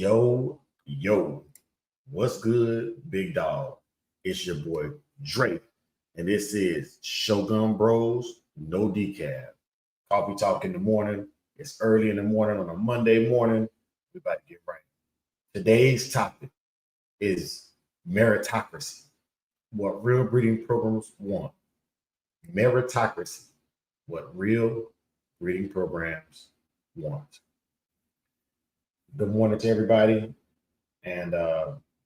Yo, what's good, big dog? It's your boy Drake, and this is Shogun Bros, No Decaff. Coffee talk in the morning. It's early in the morning on a Monday morning. We're about to get right. Today's topic is meritocracy, what real breeding programs want. Meritocracy, what real breeding programs want. Good morning to everybody. And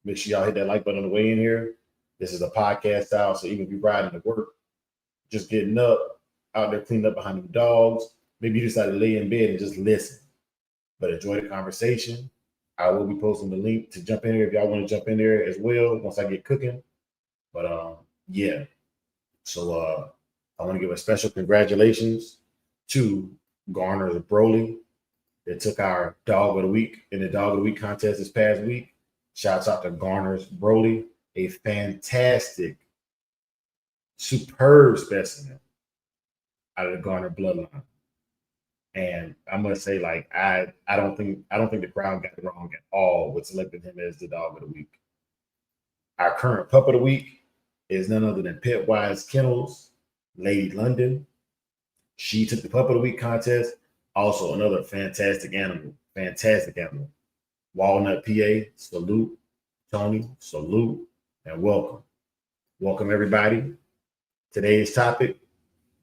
make sure y'all hit that like button on the way in here. This is a podcast style, so even if you're riding to work, just getting up, out there cleaning up behind the dogs, maybe you decide to lay in bed and just listen. But enjoy the conversation. I will be posting the link to jump in there if y'all want to jump in there as well once I get cooking. But yeah. So I want to give a special congratulations to Garner Broly that took our dog of the week in the dog of the week contest this past week. Shouts out to Garner's Broly, a fantastic, superb specimen out of the Garner bloodline. And I'm gonna say, like, I don't think the crowd got it wrong at all with selecting him as the dog of the week. Our current pup of the week is none other than Pitwise Kennels, Lady London. She took the pup of the week contest. Also, another fantastic animal. Walnut, PA, salute. Tony, salute, and welcome. Welcome, everybody. Today's topic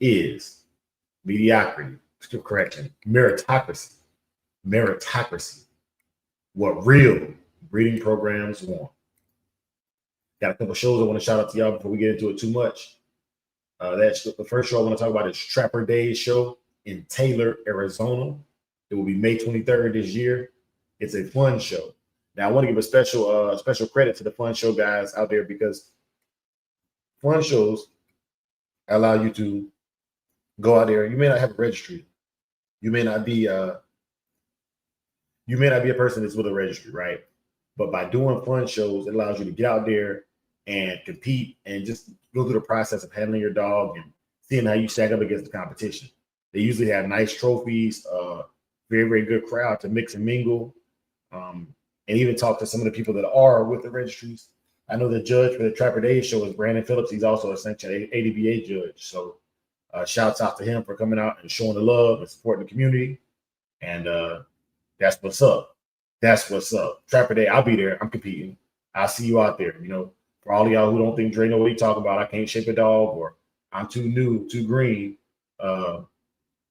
is meritocracy. Meritocracy. What real breeding programs want. Got a couple shows I want to shout out to y'all before we get into it too much. That's the first show I want to talk about is Trapper Days show in Taylor, Arizona. It will be May 23rd this year. It's a fun show. Now, I want to give a special credit to the fun show guys out there because fun shows allow you to go out there. You may not have a registry. You may not be a person that's with a registry, right? But by doing fun shows, it allows you to get out there and compete and just go through the process of handling your dog and seeing how you stack up against the competition. They usually have nice trophies, very, very good crowd to mix and mingle, and even talk to some of the people that are with the registries. I know the judge for the Trapper Days show is Brandon Phillips. He's also a sanctioned APBT judge. So shouts out to him for coming out and showing the love and supporting the community. And that's what's up. That's what's up. Trapper Day, I'll be there. I'm competing. I'll see you out there. You know, for all of y'all who don't think Dre know what he talking about, I can't shape a dog or I'm too new, too green.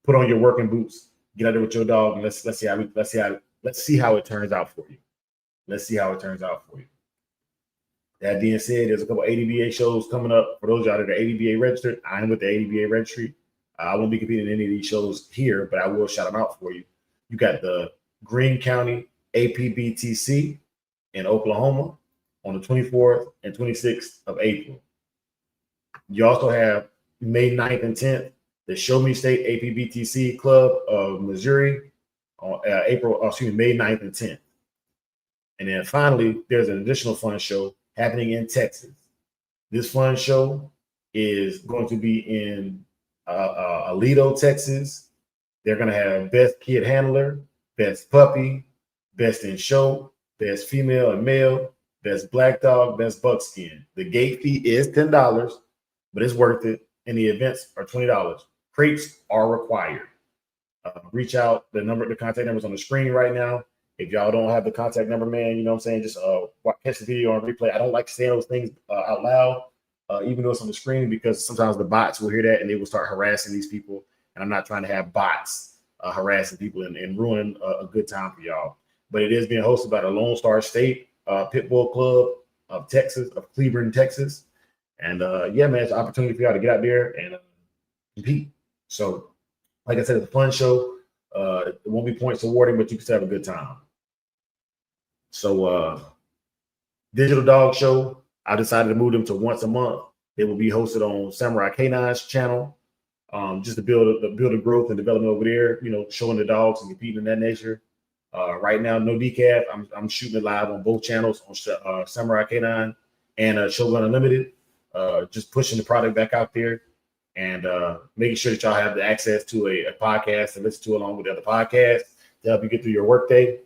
Put on your working boots, get out there with your dog, and let's see how it turns out for you. Let's see how it turns out for you. That being said, there's a couple ADBA shows coming up. For those of y'all that are ADBA registered, I am with the ADBA registry. I won't be competing in any of these shows here, but I will shout them out for you. You got the Greene County APBTC in Oklahoma on the 24th and 26th of April. You also have May 9th and 10th, the Show Me State APBTC Club of Missouri on May 9th and 10th. And then finally, there's an additional fun show happening in Texas. This fun show is going to be in Aledo, Texas. They're going to have best kid handler, best puppy, best in show, best female and male, best black dog, best buckskin. The gate fee is $10, but it's worth it. And the events are $20. Crates are required. Reach out. The contact number is on the screen right now. If y'all don't have the contact number, man, you know what I'm saying? Just catch the video on replay. I don't like saying those things out loud, even though it's on the screen, because sometimes the bots will hear that and they will start harassing these people. And I'm not trying to have bots harassing people and ruin a good time for y'all. But it is being hosted by the Lone Star State Pit Bull Club of Texas, of Cleveland, Texas. And yeah, man, it's an opportunity for y'all to get out there and compete. So, like I said, it's a fun show. It won't be points awarding, but you can still have a good time. So, Digital Dog Show, I decided to move them to once a month. They will be hosted on Samurai K9's channel, just to build a growth and development over there. You know, showing the dogs and competing in that nature. Right now, No Decaff, I'm shooting it live on both channels on Samurai K9 and Shogun Unlimited. Just pushing the product back out there and making sure that y'all have the access to a podcast to listen to along with the other podcasts to help you get through your workday.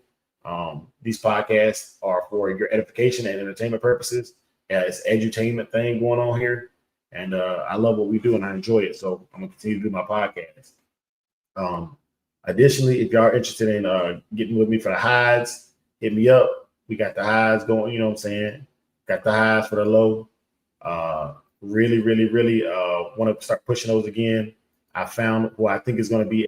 These podcasts are for your edification and entertainment purposes. It's edutainment thing going on here. And I love what we do and I enjoy it. So I'm gonna continue to do my podcast. Additionally, if y'all are interested in getting with me for the hides, hit me up. We got the hides going, you know what I'm saying? Got the hides for the low. Really want to start pushing those again. I found who I think is going to be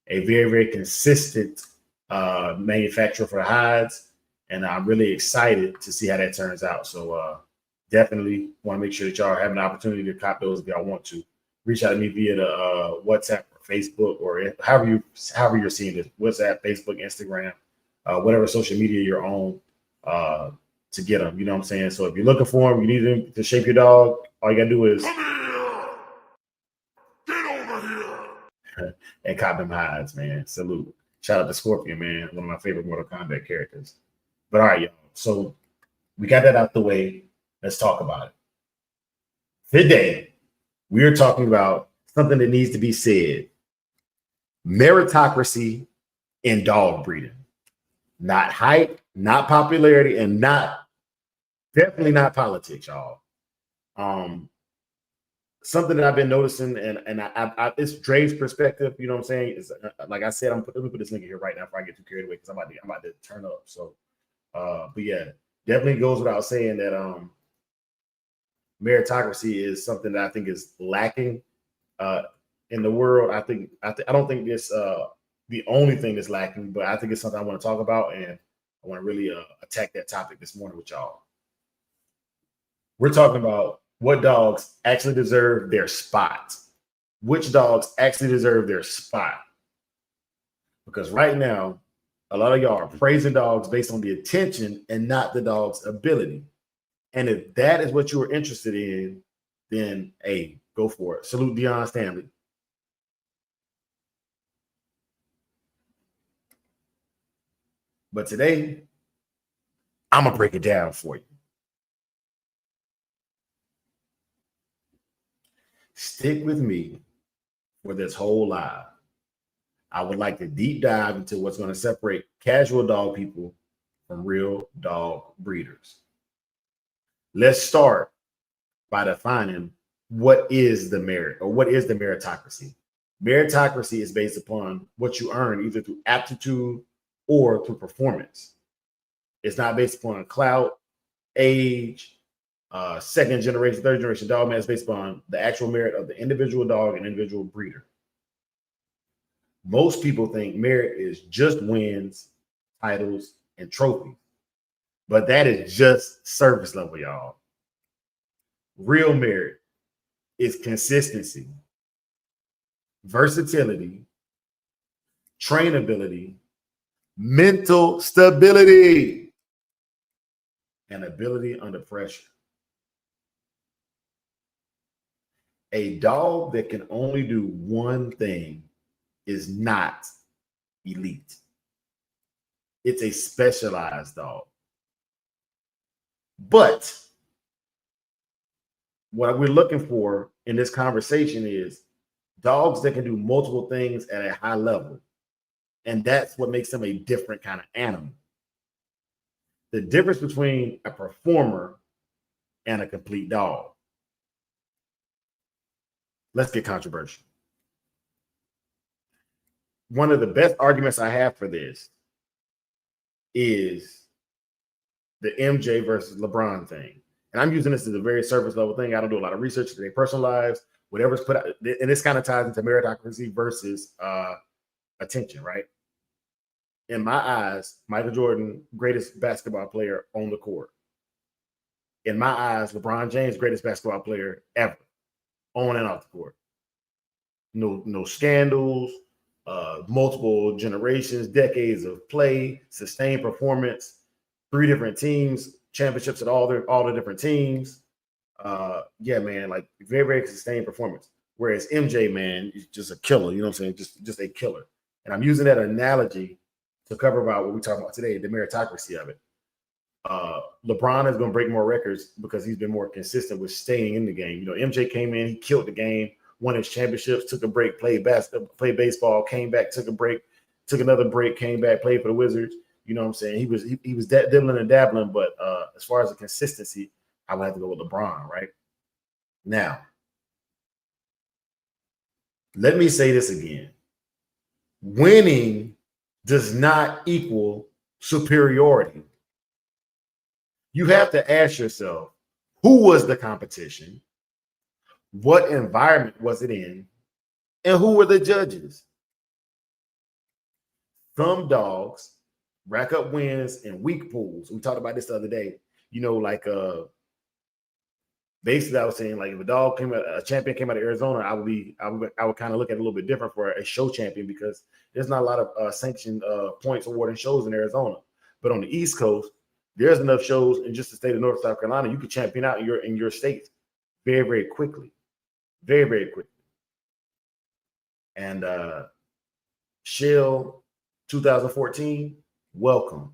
a very consistent manufacturer for the hides, and I'm really excited to see how that turns out. So definitely want to make sure that y'all have an opportunity to cop those if y'all want to. Reach out to me via the WhatsApp or Facebook or however you're seeing this. WhatsApp, Facebook, Instagram, whatever social media you're on to get them. You know what I'm saying? So if you're looking for them, you need them to shape your dog. All you gotta do is and cop them hides, man. Salute. Shout out to Scorpion, man. One of my favorite Mortal Kombat characters. But all right, y'all. So we got that out the way. Let's talk about it. Today, we are talking about something that needs to be said. Meritocracy in dog breeding. Not hype, not popularity, and definitely not politics, y'all. Something that I've been noticing, and I it's Dre's perspective. You know what I'm saying? Is like I said, let me put this nigga here right now before I get too carried away because I'm about to turn up. So, but yeah, definitely goes without saying that meritocracy is something that I think is lacking in the world. I don't think this the only thing that's lacking, but I think it's something I want to talk about, and I want to really attack that topic this morning with y'all. We're talking about what dogs actually deserve their spot. Which dogs actually deserve their spot? Because right now, a lot of y'all are praising dogs based on the attention and not the dog's ability. And if that is what you are interested in, then hey, go for it. Salute Deion Stanley. But today, I'm gonna break it down for you. Stick with me for this whole live. I would like to deep dive into what's going to separate casual dog people from real dog breeders. Let's start by defining what is the merit or what is the meritocracy. Meritocracy is based upon what you earn either through aptitude or through performance. It's not based upon clout, age, second generation, third generation dog, man. It's based upon the actual merit of the individual dog and individual breeder. Most people think merit is just wins, titles, and trophies. But that is just surface level, y'all. Real merit is consistency, versatility, trainability, mental stability, and ability under pressure. A dog that can only do one thing is not elite. It's a specialized dog. But what we're looking for in this conversation is dogs that can do multiple things at a high level. And that's what makes them a different kind of animal. The difference between a performer and a complete dog. Let's get controversial. One of the best arguments I have for this is the MJ versus LeBron thing. And I'm using this as a very surface level thing. I don't do a lot of research to their personal lives, whatever's put out. And this kind of ties into meritocracy versus attention, right? In my eyes, Michael Jordan, greatest basketball player on the court. In my eyes, LeBron James, greatest basketball player ever, on and off the court. No scandals, multiple generations, decades of play, sustained performance, 3 different teams, championships at all the different teams. Yeah, man, like very sustained performance. Whereas MJ, man, is just a killer. You know what I'm saying? Just a killer. And I'm using that analogy to cover about what we're talking about today, the meritocracy of it. LeBron is going to break more records because he's been more consistent with staying in the game. You know, MJ came in, he killed the game, won his championships, took a break, played baseball, came back, took a break, took another break, came back, played for the Wizards. You know what I'm saying? He was dibbling and dabbling, but as far as the consistency, I would have to go with LeBron, right? Now, let me say this again. Winning does not equal superiority. You have to ask yourself, who was the competition? What environment was it in? And who were the judges? Some dogs rack up wins in weak pools. We talked about this the other day. You know, like basically I was saying, like, if a champion came out of Arizona, I would kind of look at it a little bit different for a show champion, because there's not a lot of sanctioned points awarding shows in Arizona. But on the East Coast, there's enough shows in just the state of North South Carolina. You could champion out in your state very, very quickly. Very, very quickly. And Shell 2014, welcome.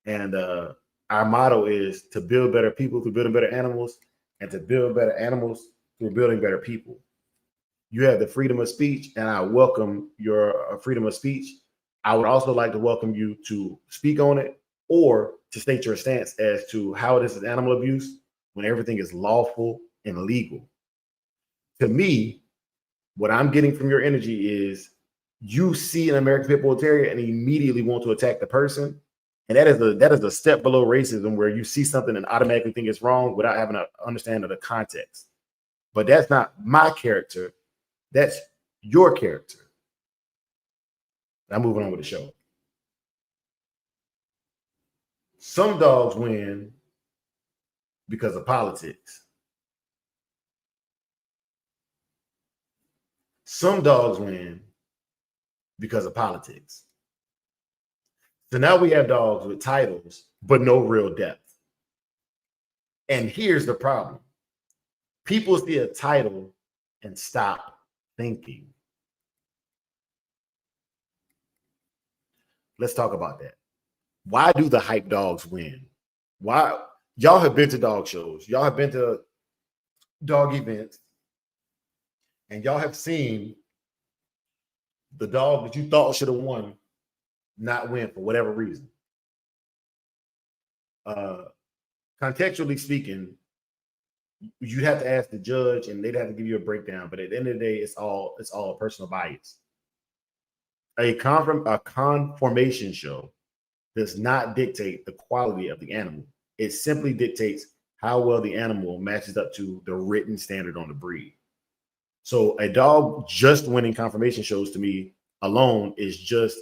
And our motto is to build better people through building better animals, and to build better animals through building better people. You have the freedom of speech, and I welcome your freedom of speech. I would also like to welcome you to speak on it, or to state your stance as to how this is animal abuse when everything is lawful and legal. To me, what I'm getting from your energy is you see an American Pit Bull Terrier and immediately want to attack the person. And that is a step below racism, where you see something and automatically think it's wrong without having an understanding of the context. But that's not my character. That's your character. I'm moving on with the show. Some dogs win because of politics. Some dogs win because of politics. So now we have dogs with titles, but no real depth. And here's the problem. People see a title and stop thinking. Let's talk about that. Why do the hype dogs win? Why? Y'all have been to dog shows. Y'all have been to dog events. And y'all have seen the dog that you thought should have won not win for whatever reason. Contextually speaking, you'd have to ask the judge, and they'd have to give you a breakdown. But at the end of the day, it's all a personal bias. A conformation show does not dictate the quality of the animal. It simply dictates how well the animal matches up to the written standard on the breed. So a dog just winning conformation shows, to me, alone is just,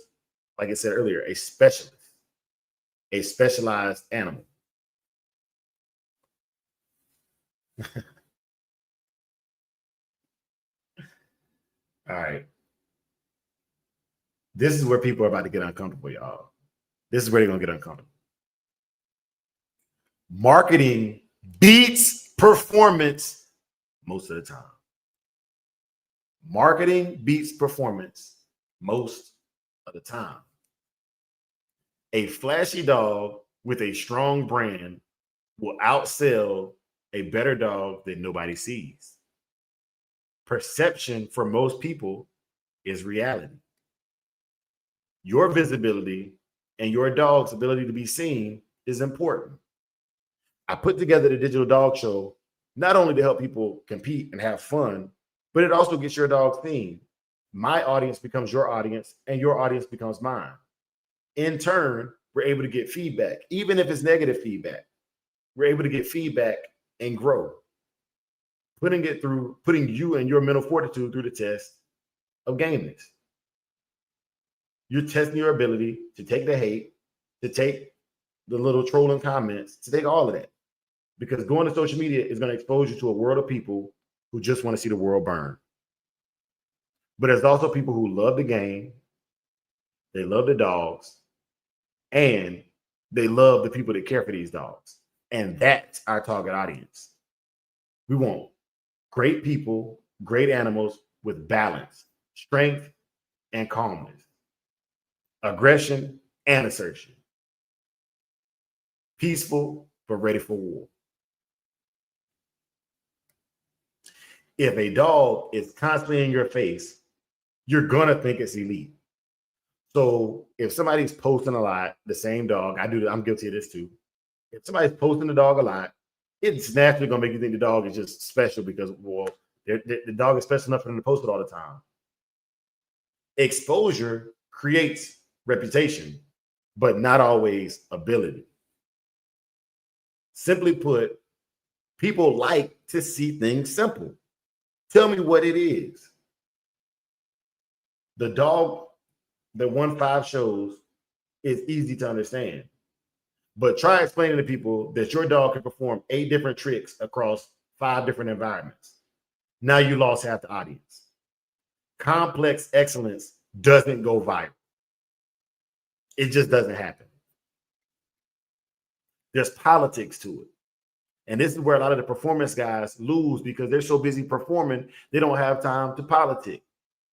like I said earlier, a specialist, a specialized animal. All right. This is where people are about to get uncomfortable, y'all. This is where they're going to get uncomfortable. Marketing beats performance most of the time. Marketing beats performance most of the time. A flashy dog with a strong brand will outsell a better dog that nobody sees. Perception for most people is reality. Your visibility and your dog's ability to be seen is important. I put together the Digital Dog Show not only to help people compete and have fun, but it also gets your dog seen. My audience becomes your audience, and your audience becomes mine. In turn, we're able to get feedback, even if it's negative feedback. We're able to get feedback and grow. Putting you and your mental fortitude through the test of gameness. You're testing your ability to take the hate, to take the little trolling comments, to take all of that. Because going to social media is going to expose you to a world of people who just want to see the world burn. But there's also people who love the game, they love the dogs, and they love the people that care for these dogs. And that's our target audience. We want great people, great animals with balance, strength, and calmness, aggression and assertion. Peaceful, but ready for war. If a dog is constantly in your face, you're going to think it's elite. So if somebody's posting a lot, the same dog, I'm guilty of this too. If somebody's posting the dog a lot, it's naturally gonna make you think the dog is just special because, well, the dog is special enough for them to post it all the time. Exposure creates reputation, but not always ability. Simply put, people like to see things simple. Tell me what it is. The dog that won 5 shows is easy to understand. But try explaining to people that your dog can perform 8 different tricks across 5 different environments. Now you lost half the audience. Complex excellence doesn't go viral. It just doesn't happen. There's politics to it. And this is where a lot of the performance guys lose because they're so busy performing, they don't have time to politic.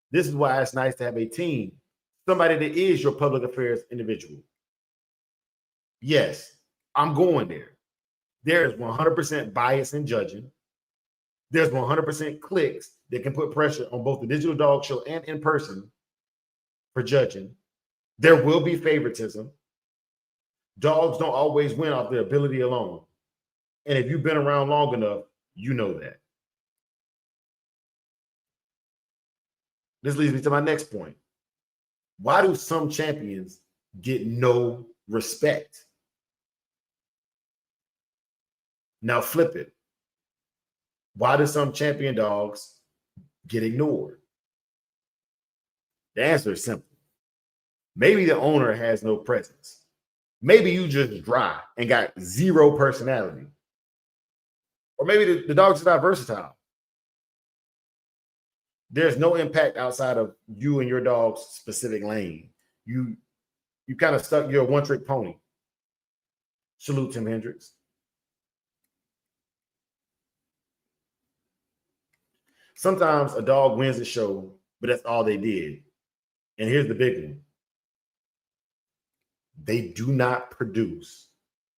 This is why it's nice to have a team, somebody that is your public affairs individual. Yes, I'm going there. There is 100% bias in judging. There's 100% clicks that can put pressure on both the digital dog show and in person for judging. There will be favoritism. Dogs don't always win off their ability alone. And if you've been around long enough, you know that. This leads me to my next point. Why do some champions get no respect? Now flip it. Why do some champion dogs get ignored? The answer is simple. Maybe the owner has no presence. Maybe you just dry and got 0 personality. Or maybe the dog's not versatile. There's no impact outside of you and your dog's specific lane. You kind of stuck, you're a one-trick pony. Salute Tim Hendricks. Sometimes a dog wins a show, but that's all they did. And here's the big one. They do not produce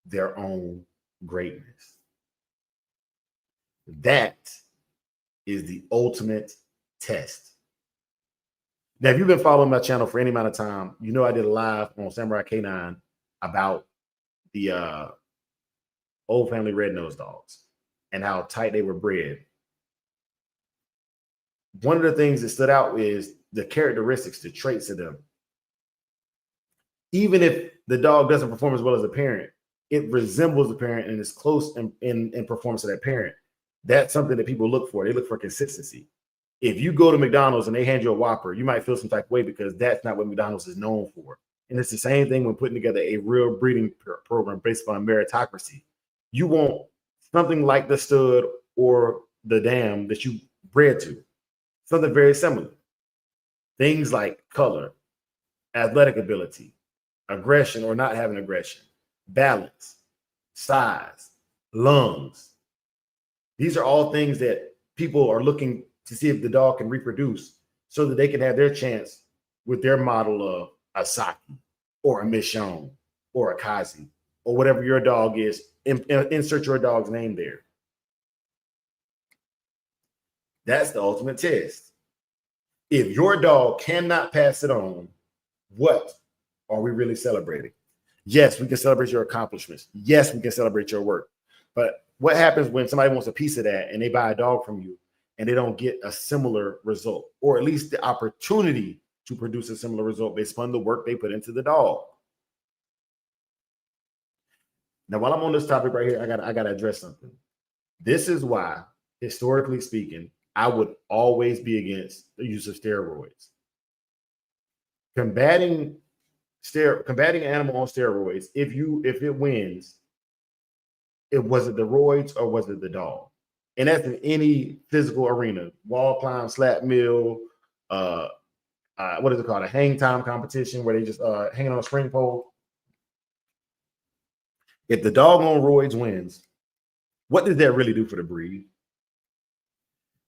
their own greatness. That is the ultimate test. Now, if you've been following my channel for any amount of time, you know I did a live on Samurai K9 about the old family red-nosed dogs and how tight they were bred. One of the things that stood out is the characteristics, the traits of them. Even if the dog doesn't perform as well as a parent, it resembles the parent and is close in performance to that parent. That's something that people look for. They look for consistency. If you go to McDonald's and they hand you a Whopper, you might feel some type of way because that's not what McDonald's is known for. And it's the same thing when putting together a real breeding program based on meritocracy. You want something like the stud or the dam that you bred to. Something very similar. Things like color, athletic ability, aggression or not having aggression, balance, size, lungs. These are all things that people are looking to see if the dog can reproduce so that they can have their chance with their model of a Saki or a Michonne or a Kazi or whatever your dog is. Insert your dog's name there. That's the ultimate test. If your dog cannot pass it on, what are we really celebrating? Yes, we can celebrate your accomplishments. Yes, we can celebrate your work. But what happens when somebody wants a piece of that and they buy a dog from you and they don't get a similar result, or at least the opportunity to produce a similar result based upon the work they put into the dog? Now, while I'm on this topic right here, I gotta address something. This is why, historically speaking, I would always be against the use of steroids. Combating an animal on steroids, if it wins, was it the roids or was it the dog? And that's in any physical arena: wall climb, slap mill, what is it called? A hang time competition where they just hanging on a spring pole. If the dog on roids wins, what does that really do for the breed?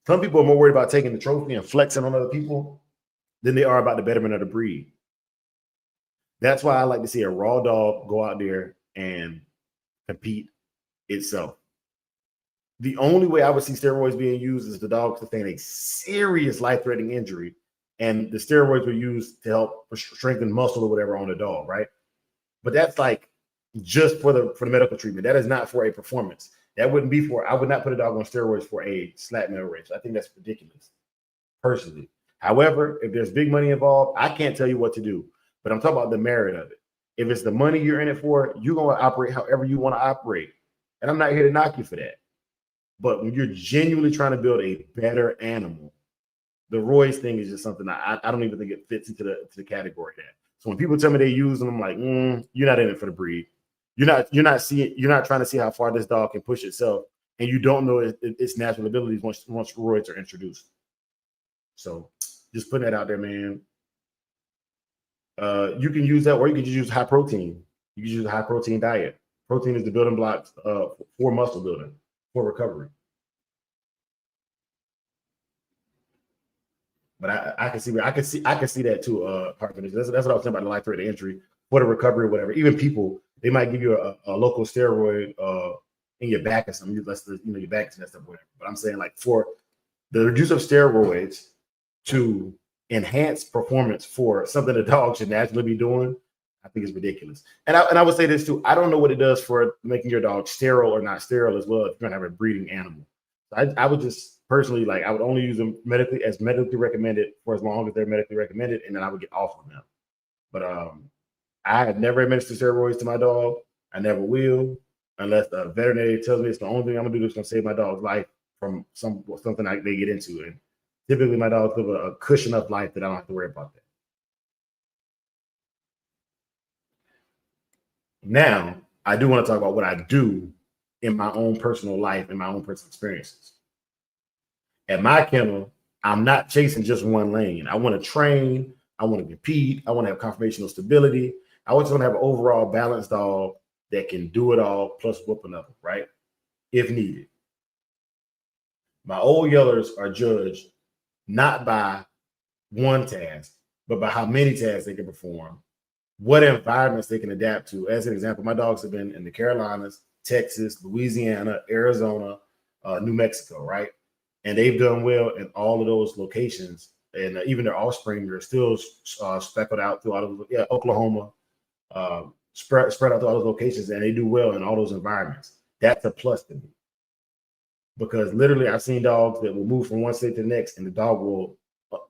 Some people are more worried about taking the trophy and flexing on other people than they are about the betterment of the breed. That's why I like to see a raw dog go out there and compete itself. The only way I would see steroids being used is the dog sustain a serious life-threatening injury and the steroids were used to help strengthen muscle or whatever on the dog, right? But that's like just for the medical treatment. That is not for a performance. That wouldn't be for. I would not put a dog on steroids for a slap male race. I think that's ridiculous, personally. However, if there's big money involved, I can't tell you what to do. But I'm talking about the merit of it. If it's the money you're in it for, you're going to operate however you want to operate. And I'm not here to knock you for that. But when you're genuinely trying to build a better animal, the Royce thing is just something I don't even think it fits into the category of that. So when people tell me they use them, I'm like, you're not in it for the breed. You're not trying to see how far this dog can push itself, and you don't know its natural abilities once steroids are introduced. So just putting that out there, man. You can use that, or you can just use high protein. You can use a high protein diet. Protein is the building blocks for muscle building, for recovery. But I can see that too, Hartman. That's what I was saying about the life threat injury for the recovery or whatever. Even people, they might give you a local steroid in your back or something. Your back is messed up, whatever. But I'm saying, like, for the use of steroids to enhance performance for something a dog should naturally be doing, I think it's ridiculous. And I would say this too. I don't know what it does for making your dog sterile or not sterile as well if you're gonna have a breeding animal. I would just personally, like, I would only use them medically recommended for as long as they're medically recommended, and then I would get off of them. But I have never administered steroids to my dog. I never will, unless the veterinary tells me it's the only thing I'm gonna do that's gonna save my dog's life from something they get into. And typically my dogs live a cushion of life that I don't have to worry about that. Now, I do want to talk about what I do in my own personal life and my own personal experiences. At my kennel, I'm not chasing just one lane. I want to train. I want to compete. I want to have conformational stability. I just want to have an overall balanced dog that can do it all plus whoop another, right? If needed. My old yellers are judged not by one task, but by how many tasks they can perform, what environments they can adapt to. As an example, my dogs have been in the Carolinas, Texas, Louisiana, Arizona, New Mexico, right? And they've done well in all of those locations. And even their offspring are still speckled out through all of Oklahoma, spread out through all those locations, and they do well in all those environments. That's a plus to me. Because literally I've seen dogs that will move from one state to the next, and the dog will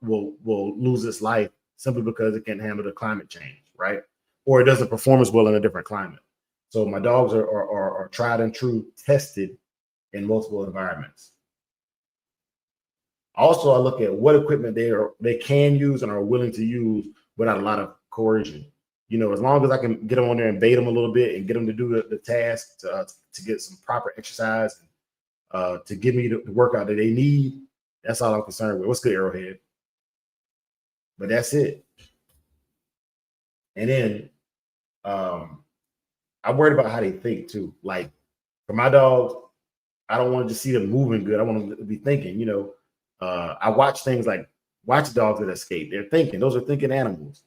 lose its life simply because it can't handle the climate change, right? Or it doesn't perform as well in a different climate. So my dogs are tried and true, tested in multiple environments. Also, I look at what equipment they can use and are willing to use without a lot of coercion. You know, as long as I can get them on there and bait them a little bit and get them to do the task to get some proper exercise, to give me the workout that they need, that's all I'm concerned with. What's good, Arrowhead? But that's it. And then I'm worried about how they think too. Like, for my dogs, I don't want to just see them moving good. I want them to be thinking, you know. I watch things like watch dogs that escape. They're thinking. Those are thinking animals,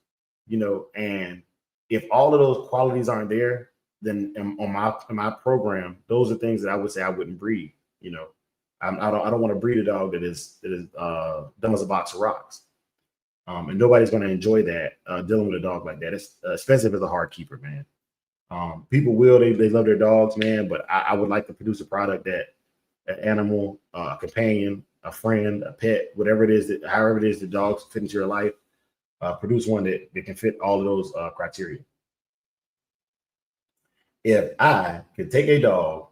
you know. And if all of those qualities aren't there, then in my program, those are things that I would say I wouldn't breed. You know, I don't want to breed a dog that is dumb as a box of rocks. And nobody's going to enjoy that dealing with a dog like that. It's expensive as a hard keeper, man. People they love their dogs, man. But I would like to produce a product that an animal, a companion, a friend, a pet, whatever it is however it is the dogs fit into your life, produce one that can fit all of those criteria. If I could take a dog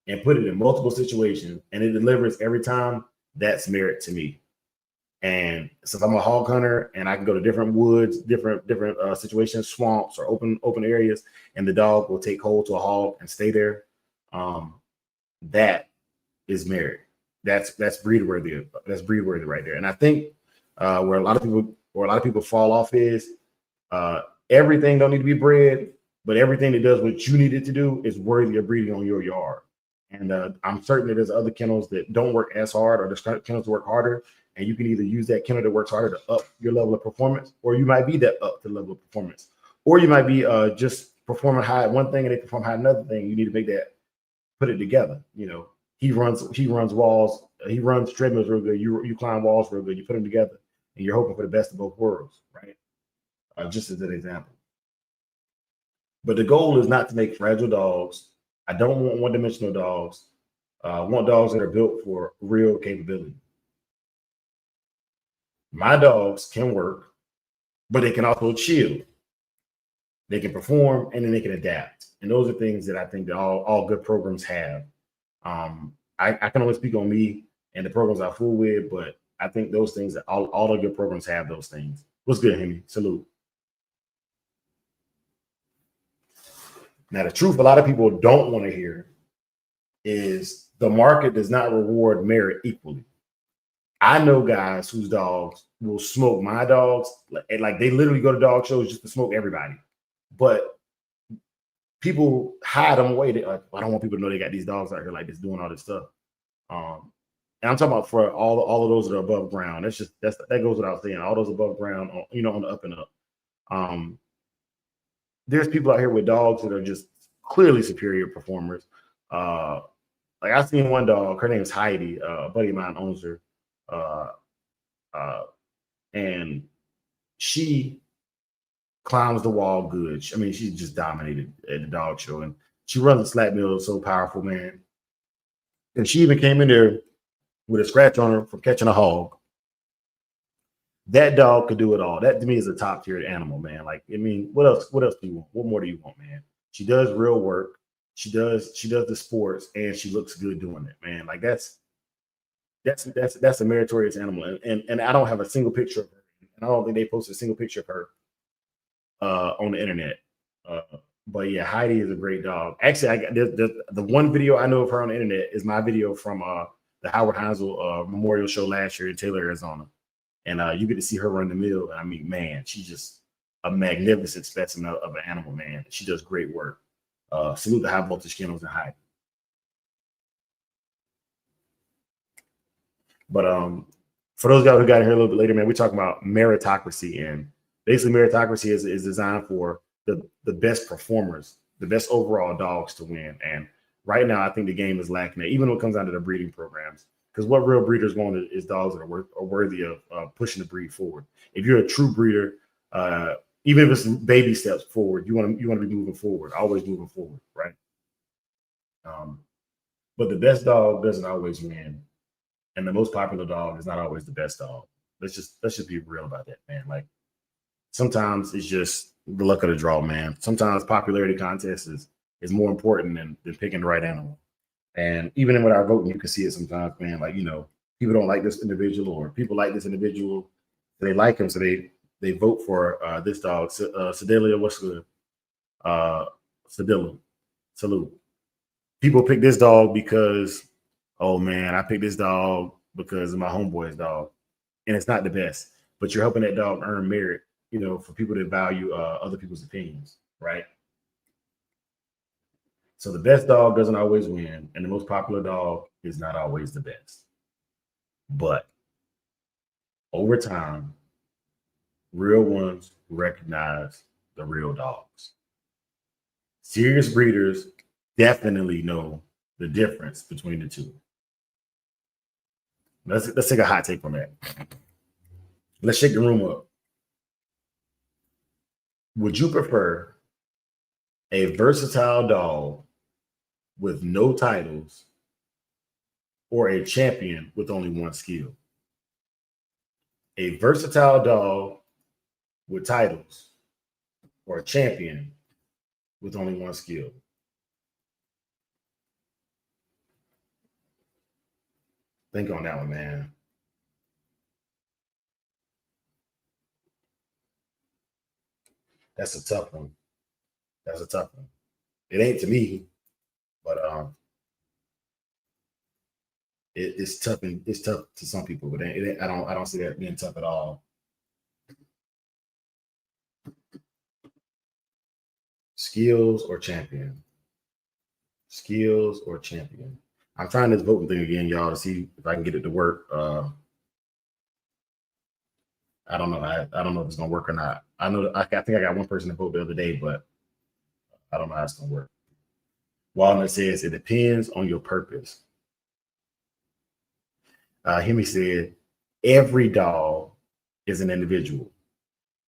and put it in multiple situations and it delivers every time, that's merit to me. And since I'm a hog hunter and I can go to different woods, different situations, swamps or open areas, and the dog will take hold to a hog and stay there, that is merit. That's breed worthy. That's breed worthy right there. And I think where a lot of people fall off is everything don't need to be bred, but everything that does what you need it to do is worthy of breeding on your yard. And I'm certain that there's other kennels that don't work as hard, or there's kennels that work harder. And you can either use that kennel that works harder to up your level of performance, or you might be that up to level of performance, or you might be just performing high at one thing and they perform high at another thing. You need to make that, put it together. You know, he runs walls, he runs treadmills real good. You climb walls real good. You put them together, and you're hoping for the best of both worlds, right? Just as an example. But the goal is not to make fragile dogs. I don't want one-dimensional dogs. I want dogs that are built for real capability. My dogs can work, but they can also chill. They can perform, and then they can adapt. And those are things that I think that all good programs have. I can only speak on me and the programs I fool with, but I think those things that all the good programs have those things. What's good, Henry? Salute. Now, the truth a lot of people don't want to hear is the market does not reward merit equally. I know guys whose dogs will smoke my dogs, and like they literally go to dog shows just to smoke everybody. But people hide them away. I don't want people to know they got these dogs out here like this doing all this stuff. And I'm talking about for all of those that are above ground. That goes without saying. All those above ground, on the up and up. There's people out here with dogs that are just clearly superior performers. Like I've seen one dog. Her name is Heidi. A buddy of mine owns her, and she climbs the wall good. I mean, she's just dominated at the dog show, and she runs a slap mill so powerful, man. And she even came in there with a scratch on her from catching a hog. That dog could do it all. That to me is a top tier animal, man. Like, I mean, what else do you want? What more do you want, man? She does real work. She does the sports, and she looks good doing it, man. Like that's a meritorious animal. And I don't have a single picture of her. And I don't think they posted a single picture of her on the internet. But yeah, Heidi is a great dog. Actually, the one video I know of her on the internet is my video from the Howard Heinzel Memorial Show last year in Taylor, Arizona. And you get to see her run the mill. I mean, man, she's just a magnificent specimen of an animal, man. She does great work. Salute the high voltage kennels and Heidi. But for those guys who got here a little bit later, man, we're talking about meritocracy. And basically meritocracy is designed for the best performers, the best overall dogs to win. And right now, I think the game is lacking that, even when it comes down to the breeding programs. Because what real breeders want is dogs that are worthy of pushing the breed forward. If you're a true breeder, even if it's baby steps forward, you want to be moving forward, always moving forward, right? But the best dog doesn't always win, and the most popular dog is not always the best dog. Let's just be real about that, man. Like sometimes it's just the luck of the draw, man. Sometimes popularity contest is more important than picking the right animal. And even with our voting, you can see it sometimes, man. Like, people don't like this individual, or people like this individual. They like him, so they vote for this dog. Sedalia, what's good? Sedilla, salute. People pick this dog because, oh man, I picked this dog because of my homeboy's dog. And it's not the best, but you're helping that dog earn merit, for people to value other people's opinions, right? So the best dog doesn't always win, and the most popular dog is not always the best. But over time, real ones recognize the real dogs. Serious breeders definitely know the difference between the two. Let's take a hot take on that. Let's shake the room up. Would you prefer a versatile dog with no titles, or a champion with only one skill? A versatile dog with titles, or a champion with only one skill? Think on that one, man. That's a tough one. That's a tough one. It ain't to me, but it's tough. It's tough to some people, but I don't see that being tough at all. Skills or champion? Skills or champion? I'm trying this voting thing again, y'all, to see if I can get it to work. I don't know. I don't know if it's gonna work or not. I think I got one person to vote the other day, but I don't know how it's gonna work. Walnut says it depends on your purpose. Hemi said every dog is an individual.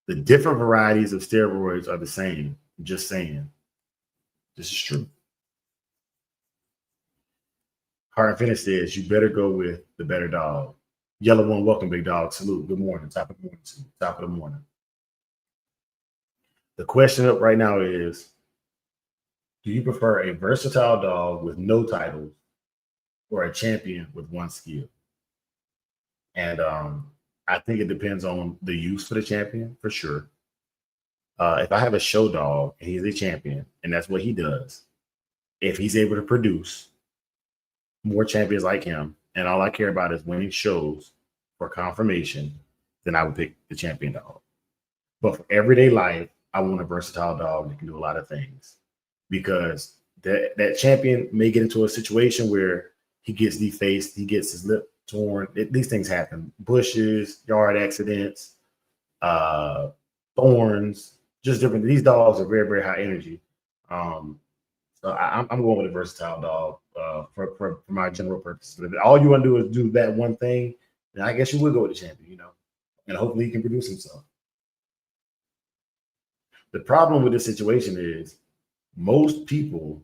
The different varieties of steroids are the same. I'm just saying. This is true. Hard Finish says you better go with the better dog. Yellow One, welcome, big dog. Salute. Good morning. Top of the morning. Top of the morning. The question up right now is, do you prefer a versatile dog with no titles or a champion with one skill? And I think it depends on the use for the champion, for sure. If I have a show dog and he's a champion and that's what he does, if he's able to produce more champions like him and all I care about is winning shows for confirmation, then I would pick the champion dog. But for everyday life, I want a versatile dog that can do a lot of things, because that champion may get into a situation where he gets defaced, he gets his lip torn. These things happen. Bushes, yard accidents, thorns, just different. These dogs are very, very high energy. So I'm going with a versatile dog for my general purpose. But if all you want to do is do that one thing, then I guess you would go with the champion, and hopefully he can produce himself. The problem with this situation is most people,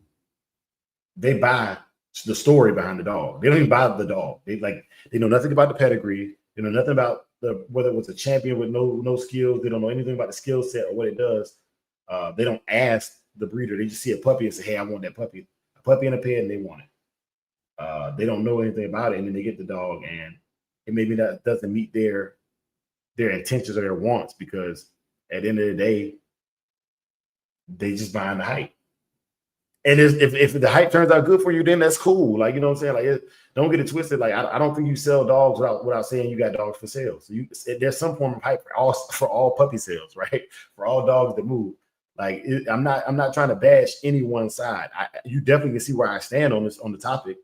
they buy the story behind the dog. They don't even buy the dog. They know nothing about the pedigree. They know nothing about whether it was a champion with no skills. They don't know anything about the skill set or what it does. They don't ask the breeder. They just see a puppy and say, hey, I want that puppy. A puppy and a pet, and they want it. They don't know anything about it, and then they get the dog, and it maybe that doesn't meet their intentions or their wants, because at the end of the day, they just buying the hype. And if the hype turns out good for you, then that's cool. Like, you know what I'm saying? Like, don't get it twisted. Like, I don't think you sell dogs without saying you got dogs for sale. So there's some form of hype for all puppy sales, right? For all dogs that move. Like, I'm not trying to bash any one side. You definitely can see where I stand on the topic.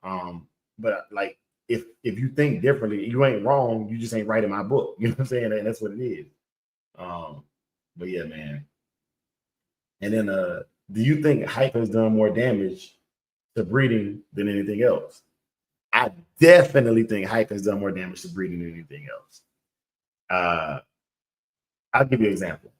But like, if you think differently, you ain't wrong. You just ain't right in my book. You know what I'm saying? And that's what it is. But yeah, man. And then do you think hype has done more damage to breeding than anything else? I definitely think hype has done more damage to breeding than anything else. I'll give you an example.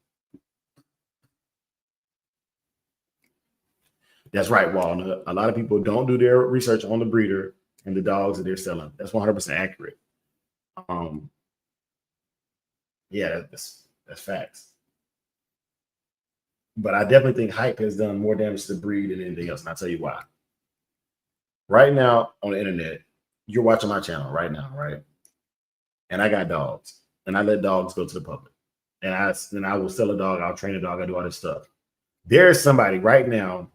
That's right, Walnut. A lot of people don't do their research on the breeder and the dogs that they're selling. That's 100% accurate. Yeah, that's facts. But I definitely think hype has done more damage to the breed than anything else. And I'll tell you why. Right now on the internet, you're watching my channel right now, right? And I got dogs, and I let dogs go to the public. And I will sell a dog, I'll train a dog, I do all this stuff. There's somebody right now,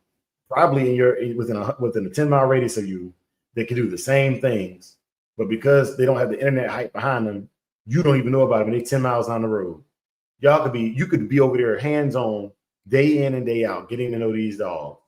probably within a 10-mile radius of you, that can do the same things, but because they don't have the internet hype behind them, you don't even know about them. They're 10 miles down the road. You could be over there hands-on, day in and day out, getting to know these dogs.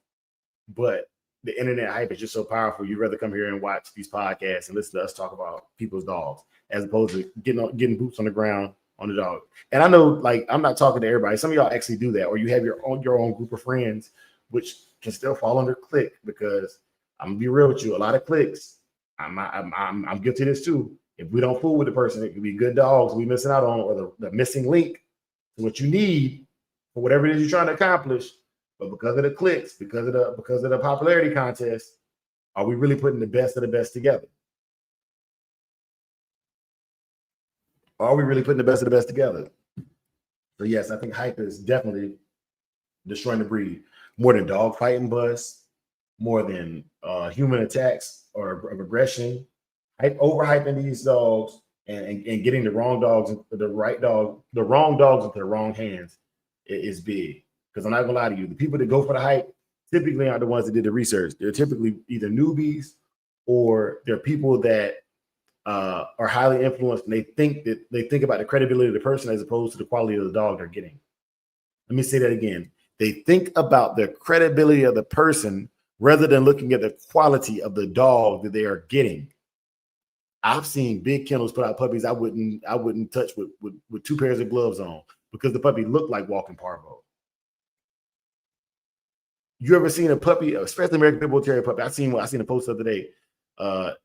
But the internet hype is just so powerful. You'd rather come here and watch these podcasts and listen to us talk about people's dogs, as opposed to getting boots on the ground on the dog. And I know, like, I'm not talking to everybody. Some of y'all actually do that, or you have your own group of friends, which can still fall under click, because I'm gonna be real with you. A lot of clicks. I'm guilty of this too. If we don't fool with the person, it could be good dogs we missing out on, or the missing link to what you need for whatever it is you're trying to accomplish. But because of the clicks, because of the popularity contest, are we really putting the best of the best together? Are we really putting the best of the best together? So yes, I think hype is definitely destroying the breed, more than dog fighting busts, more than human attacks or of aggression. Overhyping these dogs and getting the wrong dogs, the wrong dogs into the wrong hands is big. Because I'm not gonna lie to you, the people that go for the hype typically aren't the ones that did the research. They're typically either newbies, or they're people that are highly influenced, and they think about the credibility of the person as opposed to the quality of the dog they're getting. Let me say that again. They think about the credibility of the person rather than looking at the quality of the dog that they are getting. I've seen big kennels put out puppies I wouldn't touch with 2 pairs of gloves on, because the puppy looked like walking parvo. You ever seen a puppy, especially American Pit Bull Terrier puppy? I seen a post the other day.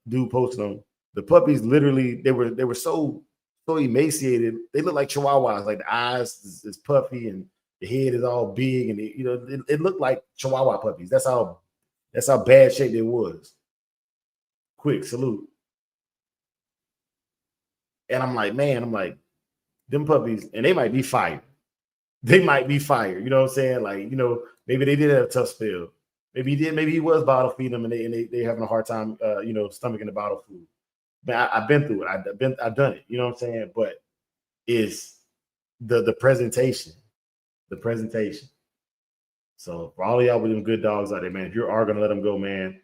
Dude posted them. The puppies literally, they were so so emaciated. They look like Chihuahuas. Like the eyes is puffy and the head is all big, and it looked like Chihuahua puppies. That's how bad shape it was. Quick salute. And I'm like, man, them puppies, and they might be fired. They might be fired. You know what I'm saying? Like, maybe they did have a tough spell. Maybe he did. Maybe he was bottle feeding them, and they having a hard time, stomaching the bottle food. Man, I've been through it. I've done it. You know what I'm saying? But it's the presentation, So for all of y'all with them good dogs out there, man, if you are gonna let them go, man,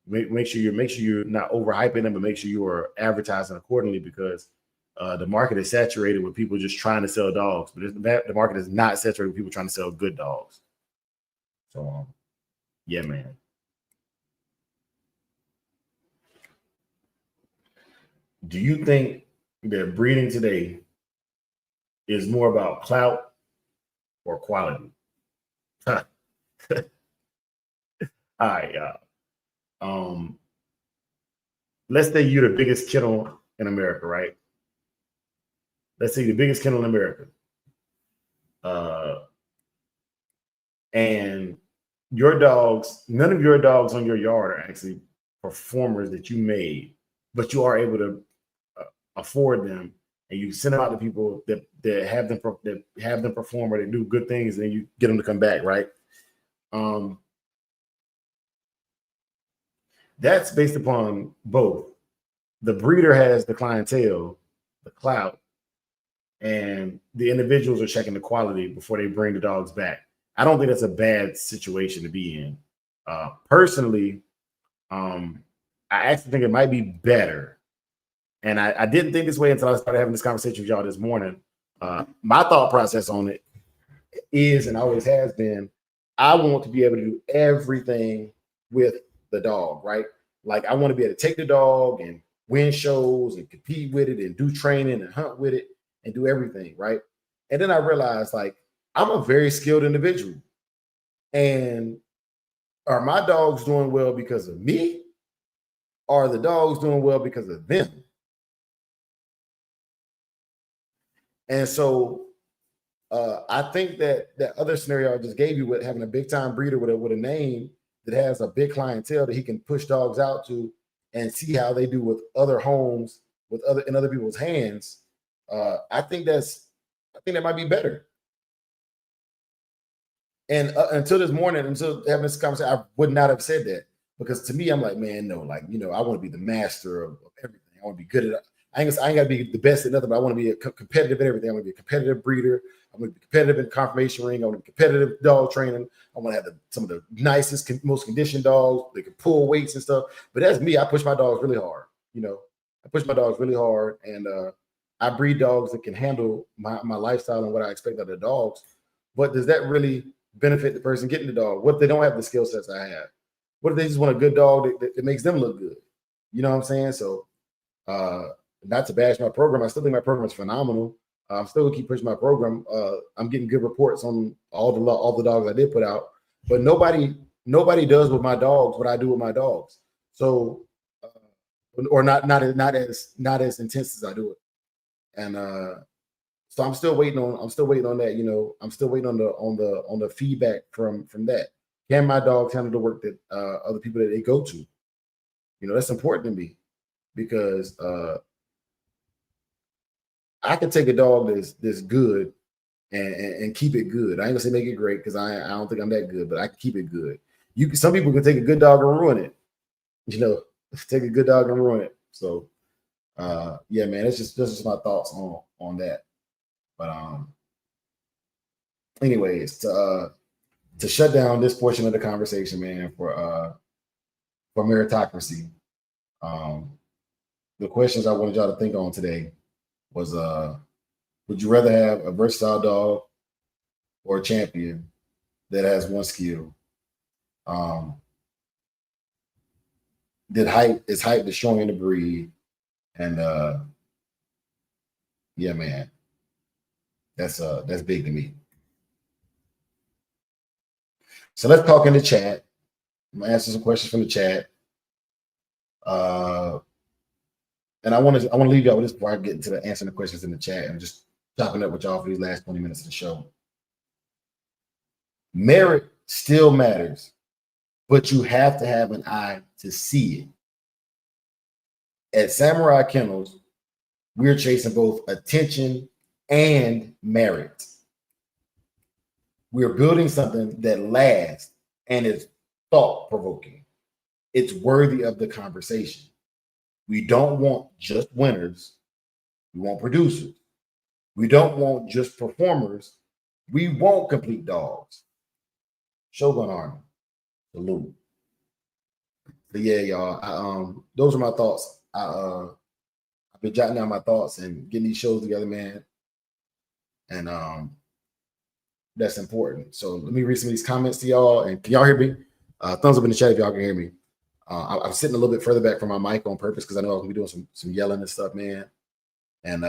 make sure you're not overhyping them, but make sure you are advertising accordingly, because the market is saturated with people just trying to sell dogs, but the market is not saturated with people trying to sell good dogs. So, yeah, man. Do you think that breeding today is more about clout or quality? All right, y'all. Let's say you're the biggest kennel in America, right? Let's say the biggest kennel in America. And your dogs, none of your dogs on your yard are actually performers that you made, but you are able to afford them, and you send them out to people that have them perform, or they do good things, and then you get them to come back, right? That's based upon both. The breeder has the clientele, the clout, and the individuals are checking the quality before they bring the dogs back. I don't think that's a bad situation to be in. Personally, I actually think it might be better. And I didn't think this way until I started having this conversation with y'all this morning. My thought process on it is, and always has been, I want to be able to do everything with the dog, right? Like, I want to be able to take the dog and win shows and compete with it and do training and hunt with it and do everything, right? And then I realized, like, I'm a very skilled individual. And are my dogs doing well because of me? Or are the dogs doing well because of them? And so I think that other scenario I just gave you, with having a big time breeder with a name that has a big clientele that he can push dogs out to and see how they do with other homes, in other people's hands. I think that might be better. And until this morning, until having this conversation, I would not have said that, because to me, I'm like, man, no, like, I want to be the master of everything. I want to be good at. I ain't got to be the best at nothing, but I want to be competitive at everything. I want to be a competitive breeder. I'm going to be competitive in conformation ring. I want to be competitive dog training. I want to have some of the nicest, most conditioned dogs. They can pull weights and stuff. But that's me. I push my dogs really hard. I push my dogs really hard, and I breed dogs that can handle my lifestyle and what I expect out of the dogs. But does that really benefit the person getting the dog? What if they don't have the skill sets I have? What if they just want a good dog that makes them look good? You know what I'm saying? So, not to bash my program, I still think my program is phenomenal. I'm still gonna keep pushing my program. I'm getting good reports on all the dogs I did put out, but nobody does with my dogs what I do with my dogs. So, or not as intense as I do it. And so I'm still waiting on that. I'm still waiting on the feedback from that. Can my dogs handle the work that other people that they go to? That's important to me, because I can take a dog that's good and keep it good. I ain't gonna say make it great, because I don't think I'm that good, but I can keep it good. Some people can take a good dog and ruin it. Take a good dog and ruin it. So yeah, man, that's just my thoughts on that. But anyways, to shut down this portion of the conversation, man, for meritocracy, the questions I wanted y'all to think on today was, would you rather have a versatile dog or a champion that has one skill? Is height destroying the breed? And yeah, man, that's big to me. So let's talk in the chat. I'm gonna answer some questions from the chat. And I want to leave y'all with this before I get into the answering the questions in the chat and just chopping up with y'all for these last 20 minutes of the show. Merit still matters, but you have to have an eye to see it. At Samurai Kennels, we're chasing both attention and merit. We're building something that lasts and is thought-provoking. It's worthy of the conversation. We don't want just winners. We want producers. We don't want just performers. We want complete dogs. Shogun Army. Salute. But yeah, y'all. Those are my thoughts. I've been jotting down my thoughts and getting these shows together, man. And that's important. So let me read some of these comments to y'all. And can y'all hear me? Thumbs up in the chat if y'all can hear me. I'm sitting a little bit further back from my mic on purpose because I know I'm gonna be doing some yelling and stuff, man. And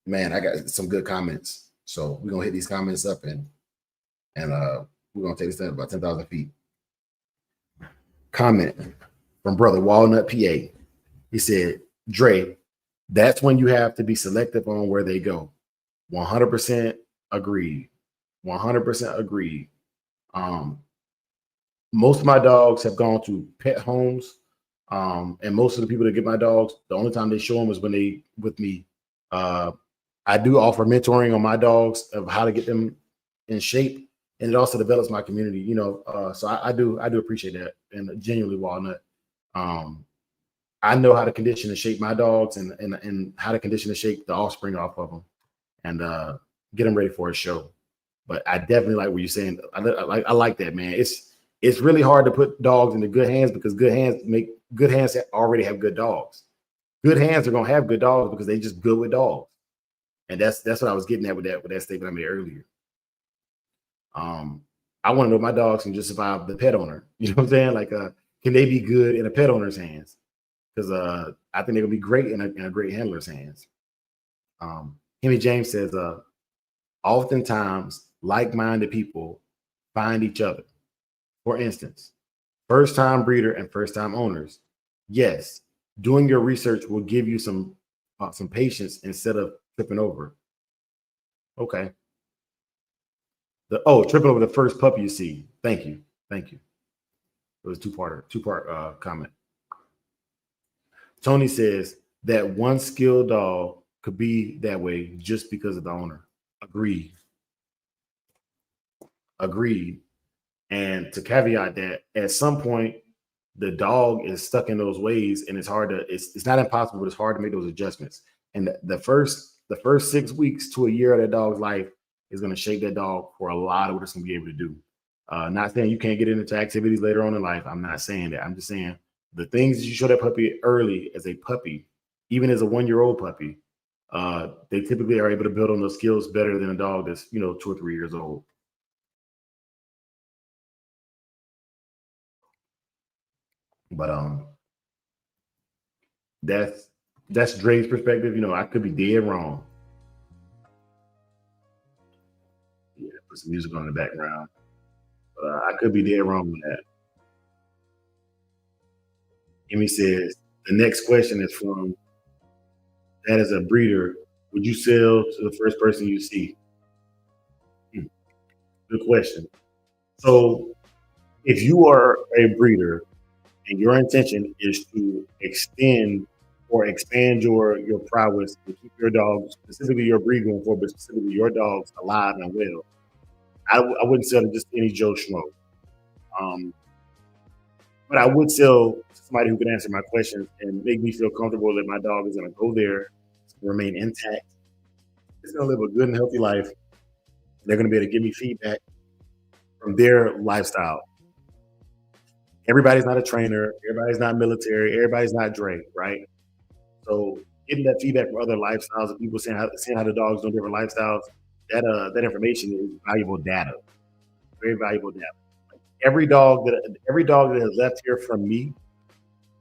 man, I got some good comments. So we're gonna hit these comments up and we're gonna take this thing about 10,000 feet. Comment from brother Walnut PA. He said, Dre, that's when you have to be selective on where they go. 100% agreed. 100% agreed. Most of my dogs have gone to pet homes. And most of the people that get my dogs, the only time they show them is when they with me. I do offer mentoring on my dogs of how to get them in shape. And it also develops my community, you know. So I do appreciate that. And genuinely, Walnut. I know how to condition and shape my dogs and how to condition and shape the offspring off of them and get them ready for a show. But I definitely like what you're saying. I like that, man. It's really hard to put dogs into good hands because good hands already have good dogs. Good hands are gonna have good dogs because they just good with dogs. And that's what I was getting at with that statement I made earlier. I want to know if my dogs can just survive the pet owner. You know what I'm saying? Like, can they be good in a pet owner's hands? Because I think they're gonna be great in a great handler's hands. Henry James says, oftentimes like-minded people find each other. For instance, first-time breeder and first-time owners. Yes, doing your research will give you some patience instead of tripping over. Okay. Tripping over the first puppy you see. Thank you. It was two-part comment. Tony says that one skilled dog could be that way just because of the owner. Agreed. And to caveat that, at some point, the dog is stuck in those ways, and it's not impossible, but it's hard to make those adjustments. And the first 6 weeks to a year of that dog's life is going to shape that dog for a lot of what it's going to be able to do. Not saying you can't get into activities later on in life. I'm not saying that. I'm just saying the things that you show that puppy early as a puppy, even as a 1-year-old puppy, they typically are able to build on those skills better than a dog that's 2 or 3 years old. But that's Dre's perspective. I could be dead wrong. Yeah, put some music on in the background. But I could be dead wrong with that. Amy says, the next question is from, that as a breeder, would you sell to the first person you see? Good question. So if you are a breeder and your intention is to extend or expand your prowess to keep your dogs, specifically your breed going forward, but specifically your dogs alive and well, I wouldn't sell to just any Joe Schmo. But I would sell to somebody who can answer my questions and make me feel comfortable that my dog is going to go there, remain intact. It's going to live a good and healthy life. They're going to be able to give me feedback from their lifestyle. Everybody's not a trainer. Everybody's not military. Everybody's not Dre, right? So getting that feedback from other lifestyles and people seeing how the dogs do different lifestyles, that information is valuable data, very valuable data. Every dog that has left here from me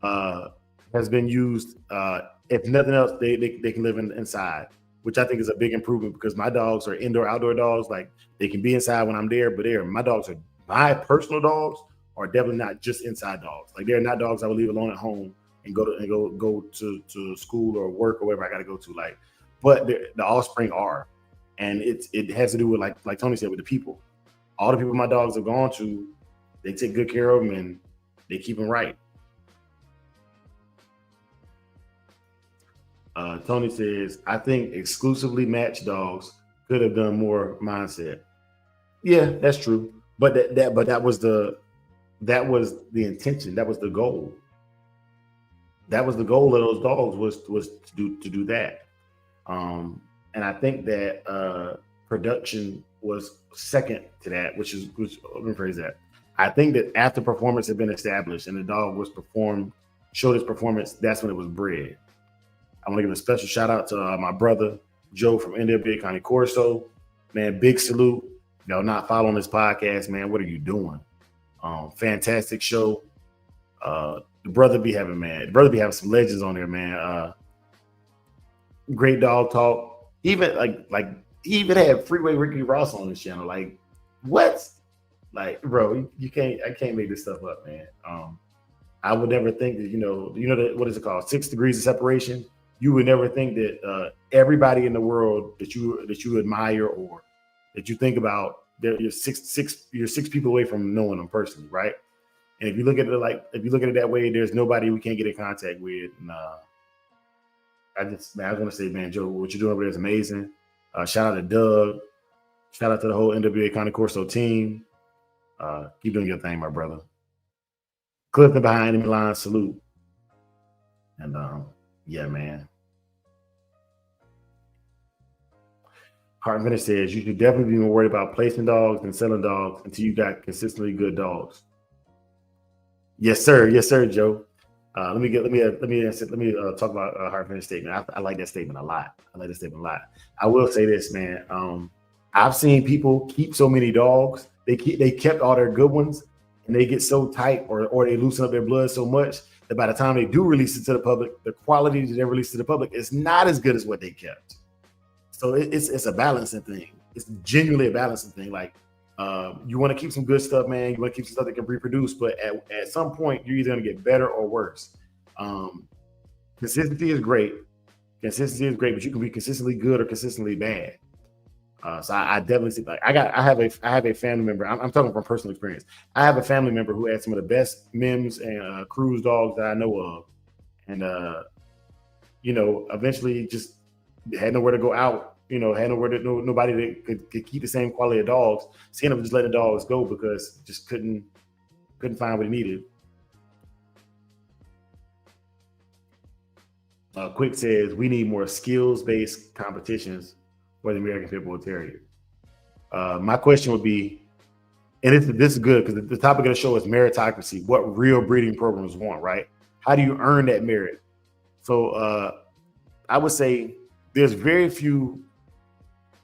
has been used. If nothing else, they can live inside, which I think is a big improvement because my dogs are indoor-outdoor dogs. Like they can be inside when I'm there, but my personal dogs are definitely not just inside dogs. Like they're not dogs I would leave alone at home and go to school or work or wherever I got to go to. Like, but the offspring are, and it has to do with like Tony said, with the people. All the people my dogs have gone to, they take good care of them and they keep them right. Tony says, I think exclusively matched dogs could have done more mindset. Yeah, that's true. But that was the intention. That was the goal. That was the goal of those dogs was to do that. And I think that production was second to that, which let me phrase that. I think that after performance had been established and the dog showed its performance, that's when it was bred. I want to give a special shout out to my brother Joe from NWA County Corso. Man, big salute. Y'all not following this podcast, man. What are you doing? Fantastic show. The brother be having some legends on there, man. Great dog talk. Even like he even had Freeway Ricky Ross on his channel. Like, what? Like, bro, I can't make this stuff up, man. I would never think that, what is it called? 6 degrees of separation. You would never think that everybody in the world that you admire or that you think about, you're six people away from knowing them personally, right? And if you look at it that way, there's nobody we can't get in contact with. And I just want to say, man, Joe, what you're doing over there is amazing. Shout out to Doug. Shout out to the whole NWA County Corso team. Keep doing your thing, my brother. Clifton behind him line, salute. And yeah, man. Heart Finish says you should definitely be more worried about placing dogs than selling dogs until you got consistently good dogs. Yes, sir, Joe. Let me talk about Heart Finish statement. I like that statement a lot. I will say this, man. I've seen people keep so many dogs. They kept all their good ones, and they get so tight, or they loosen up their blood so much that by the time they do release it to the public, the quality that they release to the public is not as good as what they kept. So it's a balancing thing. It's genuinely a balancing thing. Like, you want to keep some good stuff, man. You want to keep some stuff that can reproduce, but at some point, you're either going to get better or worse. Consistency is great. But you can be consistently good or consistently bad. So I definitely see, like, I have a family member. I'm talking from personal experience. I have a family member who had some of the best Mims and cruise dogs that I know of, and eventually just had nowhere to go out. Had nobody that could keep the same quality of dogs. So he ended up just letting the dogs go because just couldn't find what he needed. Quick says we need more skills-based competitions for the American Pit Bull Terrier. My question would be, and this is good because the topic of the show is meritocracy. What real breeding programs want, right? How do you earn that merit? So I would say there's very few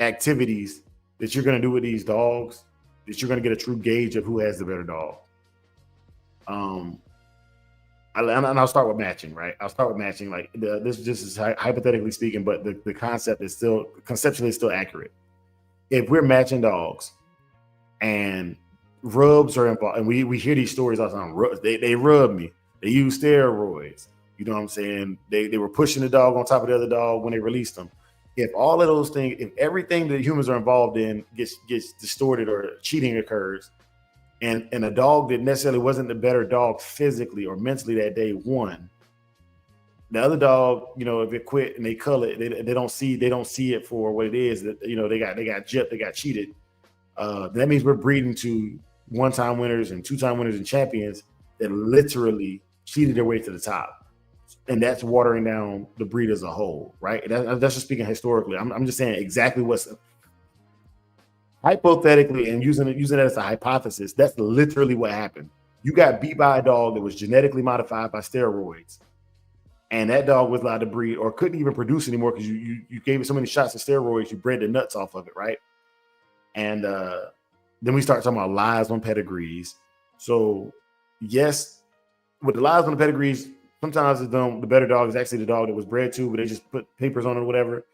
activities that you're going to do with these dogs that you're going to get a true gauge of who has the better dog. And I'll start with matching, right? Like this just is hypothetically speaking, but the concept is conceptually still accurate. If we're matching dogs and rubs are involved, and we hear these stories all the time, they rub me, they use steroids, you know what I'm saying? They were pushing the dog on top of the other dog when they released them. If all of those things, if everything that humans are involved in gets distorted or cheating occurs, and a dog that necessarily wasn't the better dog physically or mentally that day won, the other dog, if it quit and they cull it, they don't see it for what it is. That they got gypped, they got cheated. That means we're breeding to 1-time winners and 2-time winners and champions that literally cheated their way to the top. And that's watering down the breed as a whole, right? That's just speaking historically. I'm just saying exactly what's hypothetically, and using it as a hypothesis. That's literally what happened. You got beat by a dog that was genetically modified by steroids, and that dog was allowed to breed or couldn't even produce anymore because you gave it so many shots of steroids, you bred the nuts off of it, right? And then we start talking about lies on pedigrees. So yes, with the lies on the pedigrees, sometimes the better dog is actually the dog that was bred to, but they just put papers on it or whatever.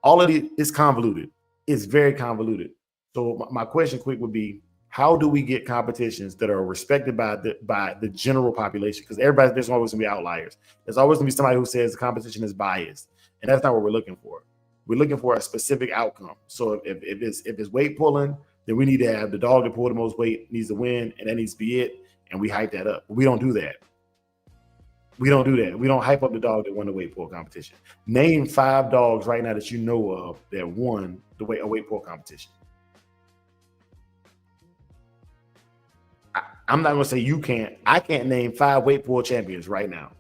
All of it is convoluted. It's very convoluted. So my question quick would be, how do we get competitions that are respected by the general population? Because there's always gonna be outliers. There's always gonna be somebody who says the competition is biased, and that's not what we're looking for. We're looking for a specific outcome. So if it's weight pulling, then we need to have the dog that pulled the most weight needs to win, and that needs to be it. And we hype that up. We don't do that. We don't do that. We don't hype up the dog that won the weight pull competition. Name 5 dogs right now that you know of that won a weight pull competition. I'm not going to say you can't. I can't name 5 weight pull champions right now.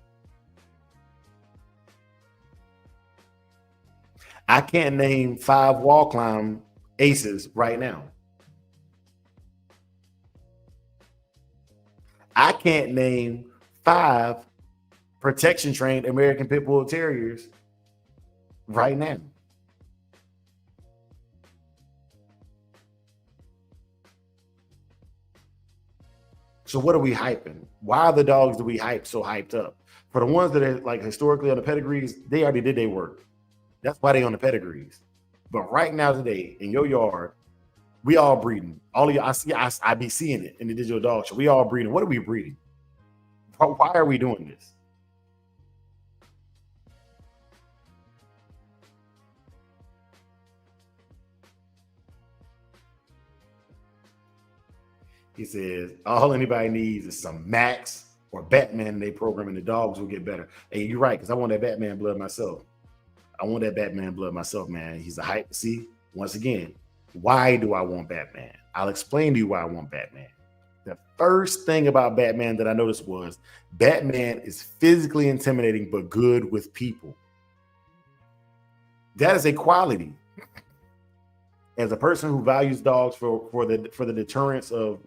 I can't name 5 wall climb aces right now. I can't name 5 protection trained American Pit Bull Terriers right now. So what are we hyping? Why are the dogs that we hype so hyped up? For the ones that are like historically on the pedigrees, they already did their work. That's why they on the pedigrees. But right now today in your yard, we all breeding. All of you, I be seeing it in the digital dog show. We all breeding. What are we breeding? Why are we doing this? He says, all anybody needs is some Max or Batman they program and the dogs will get better. Hey, you're right, because I want that Batman blood myself. I want that Batman blood myself, man. He's a hype. See, once again, why do I want Batman? I'll explain to you why I want Batman. The first thing about Batman that I noticed was Batman is physically intimidating, but good with people. That is a quality. As a person who values dogs for the deterrence of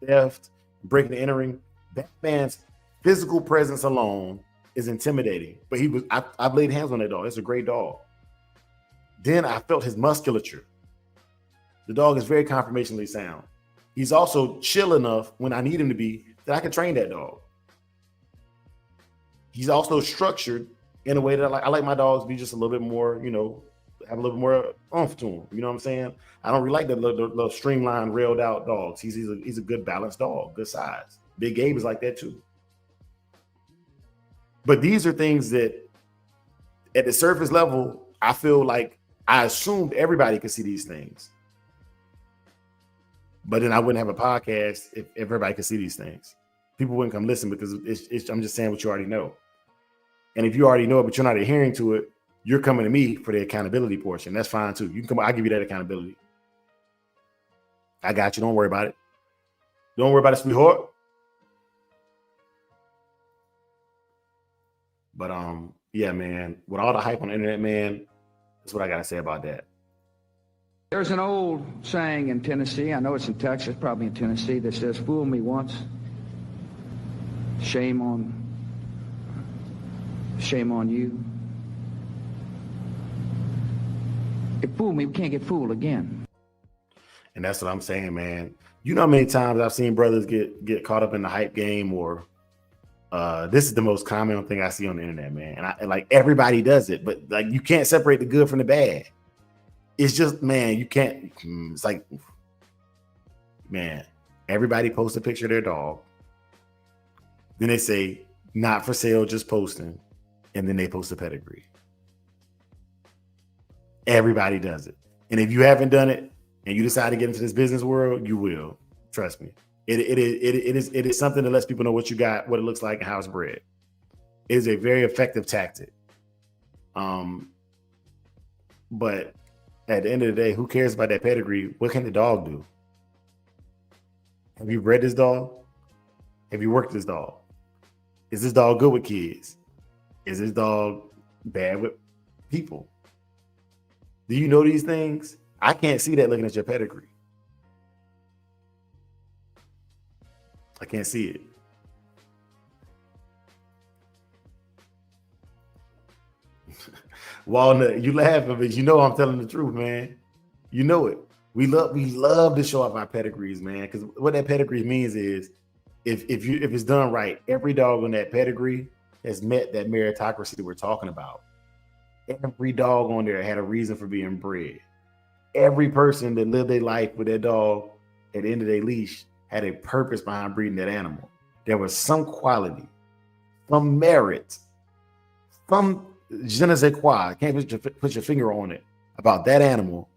theft, breaking and entering, Batman's physical presence alone is intimidating. But I've laid hands on that dog. It's a great dog. Then I felt his musculature. The dog is very conformationally sound. He's also chill enough when I need him to be that I can train that dog. He's also structured in a way that I like my dogs to be just a little bit more, have a little more oomph to him. You know what I'm saying? I don't really like the little streamlined, railed out dogs. He's a good balanced dog, good size. Big Gabe is like that too. But these are things that at the surface level, I feel like I assumed everybody could see these things. But then I wouldn't have a podcast if everybody could see these things. People wouldn't come listen because I'm just saying what you already know. And if you already know it, but you're not adhering to it, you're coming to me for the accountability portion. That's fine too. You can come. I'll give you that accountability. I got you. Don't worry about it. Don't worry about it, sweetheart. But yeah, man. With all the hype on the internet, man, that's what I gotta say about that. There's an old saying in Tennessee, I know it's in Texas, probably in Tennessee, that says, fool me once, shame on you. If fool me, we can't get fooled again. And that's what I'm saying, man. You know how many times I've seen brothers get caught up in the hype game, or this is the most common thing I see on the internet, man. And like everybody does it, but like you can't separate the good from the bad. It's just, man, you can't. It's like, man, everybody posts a picture of their dog. Then they say, not for sale, just posting. And then they post a pedigree. Everybody does it. And if you haven't done it and you decide to get into this business world, you will. Trust me. It is something that lets people know what you got, what it looks like, and how it's bred. It is a very effective tactic. But at the end of the day, who cares about that pedigree? What can the dog do? Have you bred this dog? Have you worked this dog? Is this dog good with kids? Is this dog bad with people? Do you know these things? I can't see that looking at your pedigree. I can't see it. Walnut, you laughing, but you know I'm telling the truth, man. You know it. We love to show off our pedigrees, man. Because what that pedigree means is, if it's done right, every dog on that pedigree has met that meritocracy that we're talking about. Every dog on there had a reason for being bred. Every person that lived their life with their dog at the end of their leash had a purpose behind breeding that animal. There was some quality, some merit, some je ne sais quoi. Can't put your finger on it about that animal,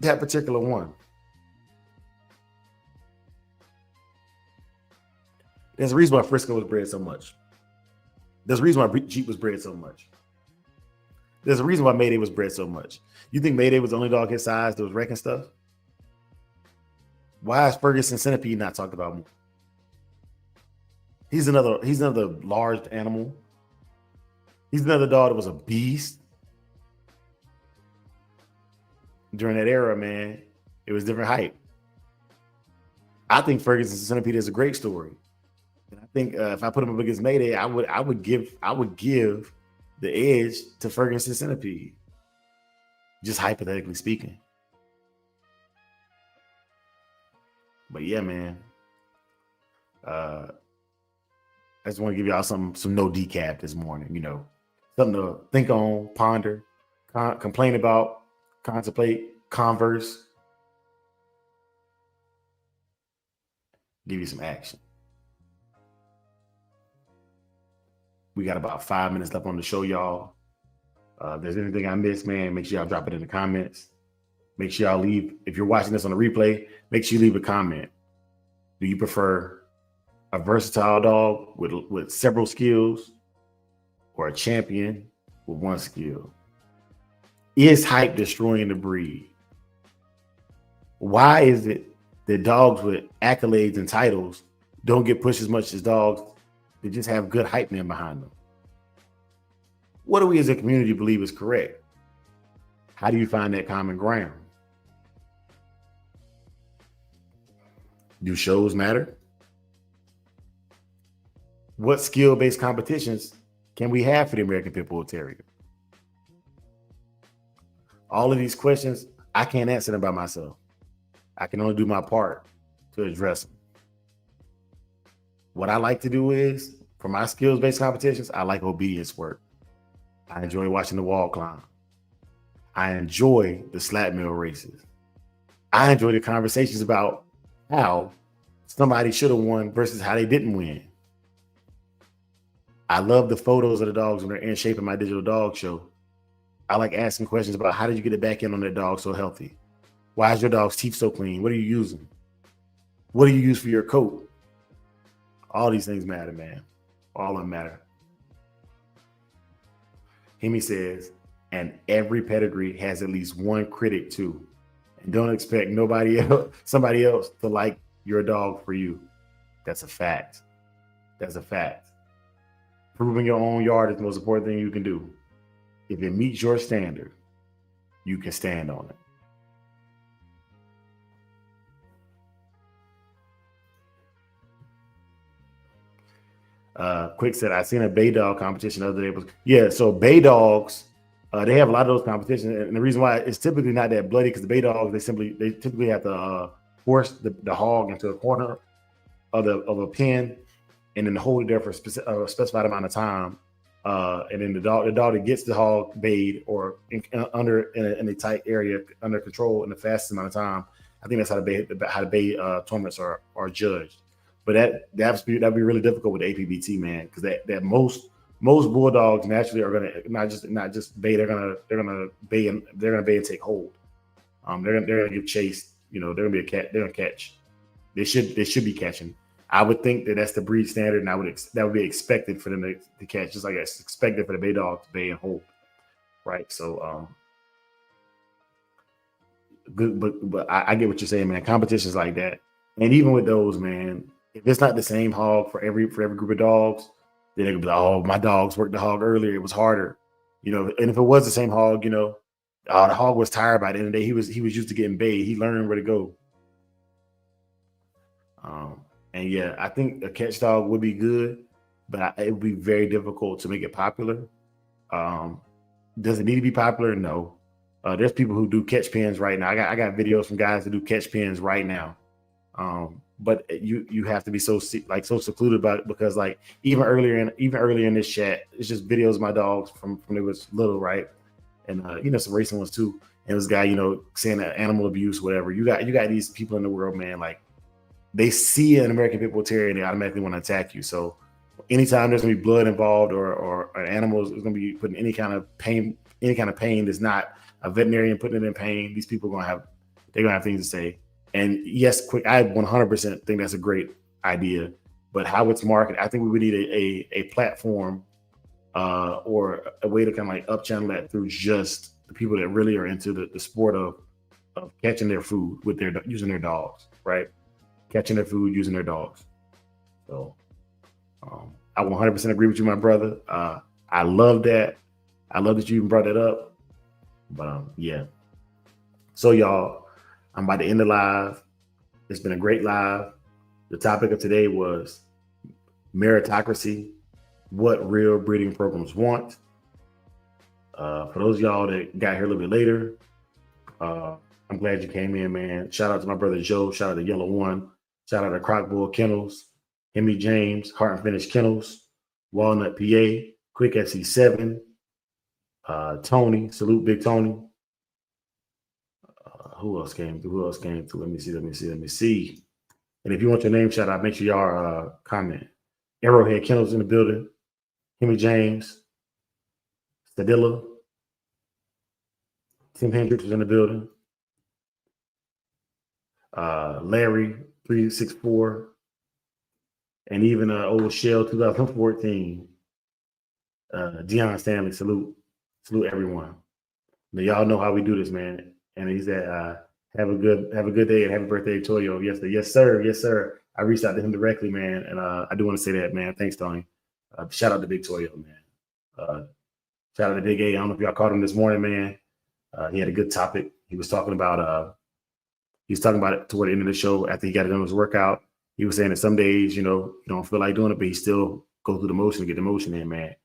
that particular one. There's a reason why Frisco was bred so much. There's a reason why Jeep was bred so much. There's a reason why Mayday was bred so much. You think Mayday was the only dog his size that was wrecking stuff? Why is Ferguson Centipede not talked about more? He's another large animal. He's another dog that was a beast. During that era, man, it was different hype. I think Ferguson Centipede is a great story. And I think if I put him up against Mayday, I would give the edge to Ferguson Centipede. Just hypothetically speaking. But yeah, man. I just want to give y'all some No Decaff this morning, you know. Something to think on, ponder, complain about, contemplate, converse. Give you some action. We got about 5 minutes left on the show, y'all. If there's anything I missed, man, make sure y'all drop it in the comments. Make sure y'all leave. If you're watching this on the replay, make sure you leave a comment. Do you prefer a versatile dog with several skills or a champion with one skill? Is hype destroying the breed? Why is it that dogs with accolades and titles don't get pushed as much as dogs that just have good hype men behind them? What do we as a community believe is correct? How do you find that common ground? Do shows matter? What skill-based competitions can we have for the American Pit Bull Terrier? All of these questions, I can't answer them by myself. I can only do my part to address them. What I like to do is, for my skills-based competitions, I like obedience work. I enjoy watching the wall climb. I enjoy the slap mill races. I enjoy the conversations about how somebody should have won versus how they didn't win. I love the photos of the dogs when they're in shape in my digital dog show. I like asking questions about how did you get it back in on that dog so healthy? Why is your dog's teeth so clean? What are you using? What do you use for your coat? All these things matter, man. All of them matter. Hemi says, and every pedigree has at least one critic too. And don't expect somebody else to like your dog for you. That's a fact. That's a fact. Proving your own yard is the most important thing you can do. If it meets your standard, you can stand on it. Quick said, I seen a bay dog competition the other day. So bay dogs, they have a lot of those competitions, and the reason why it's typically not that bloody because the bay dogs they typically have to force the hog into a corner of a pen, and then hold it there for a specified amount of time, and then the dog that gets the hog bayed or in a tight area under control in the fastest amount of time. I think that's how the bay tournaments are judged. But that'd be really difficult with the APBT, man, because that most bulldogs naturally are gonna not just bay. They're gonna bay and take hold. They're gonna give chase. You know, they're gonna be a cat. They're gonna catch. They should be catching. I would think that's the breed standard, and that would be expected for them to catch, just like it's expected for the bay dog to bay and hold, right? So, good, but I get what you're saying, man. Competitions like that, and even with those, man. If it's not the same hog for every group of dogs, then they're gonna be like, oh, my dogs worked the hog earlier. It was harder, you know. And if it was the same hog, you know, the hog was tired by the end of the day. He was used to getting bayed. He learned where to go. And yeah, I think a catch dog would be good, but it would be very difficult to make it popular. Does it need to be popular? No. There's people who do catch pens right now. I got videos from guys that do catch pens right now. But you have to be so secluded about it because like even earlier in this chat, it's just videos of my dogs from when they was little, right? And some racing ones too. and this guy, you know, saying that animal abuse, whatever. You got these people in the world, man, like they see an American Pit Bull Terrier and they automatically want to attack you. So anytime there's gonna be blood involved or an animal is gonna be putting any kind of pain that's not a veterinarian putting it in pain, these people they're gonna have things to say. And yes, quick, I 100% think that's a great idea, but how it's marketed, I think we would need a platform or a way to kind of like up channel that through just the people that really are into the sport of catching their food with using their dogs, right? Catching their food using their dogs. So I 100% agree with you, my brother. I love that. I love that you even brought that up. But yeah. So y'all, I'm about to end the live. It's been a great live. The topic of today was meritocracy, what real breeding programs want. For those of y'all that got here a little bit later, I'm glad you came in, man. Shout out to my brother Joe. Shout out to Yellow One. Shout out to Croc Bull Kennels, Hemi James, Heart and Finish Kennels, Walnut PA, Quick SC7, Tony, salute Big Tony. Who else came through? Let me see. And if you want your name shout out, make sure y'all comment. Arrowhead Kennels in the building. Hemi James, Stadilla, Tim Hendricks was in the building. Larry 364, and even old Shell 2014. Deion Stanley, salute everyone. Now, y'all know how we do this, man. And he said, have a good day and happy birthday, Toyo. Yes, sir. I reached out to him directly, man, and I do want to say that, man. Thanks, Tony. Shout out to Big Toyo, man. Shout out to Big A. I don't know if y'all caught him this morning, man. He had a good topic. He was talking about it toward the end of the show after he got it done his workout. He was saying that some days, you know, you don't feel like doing it, but he still go through the motion to get the motion in, man.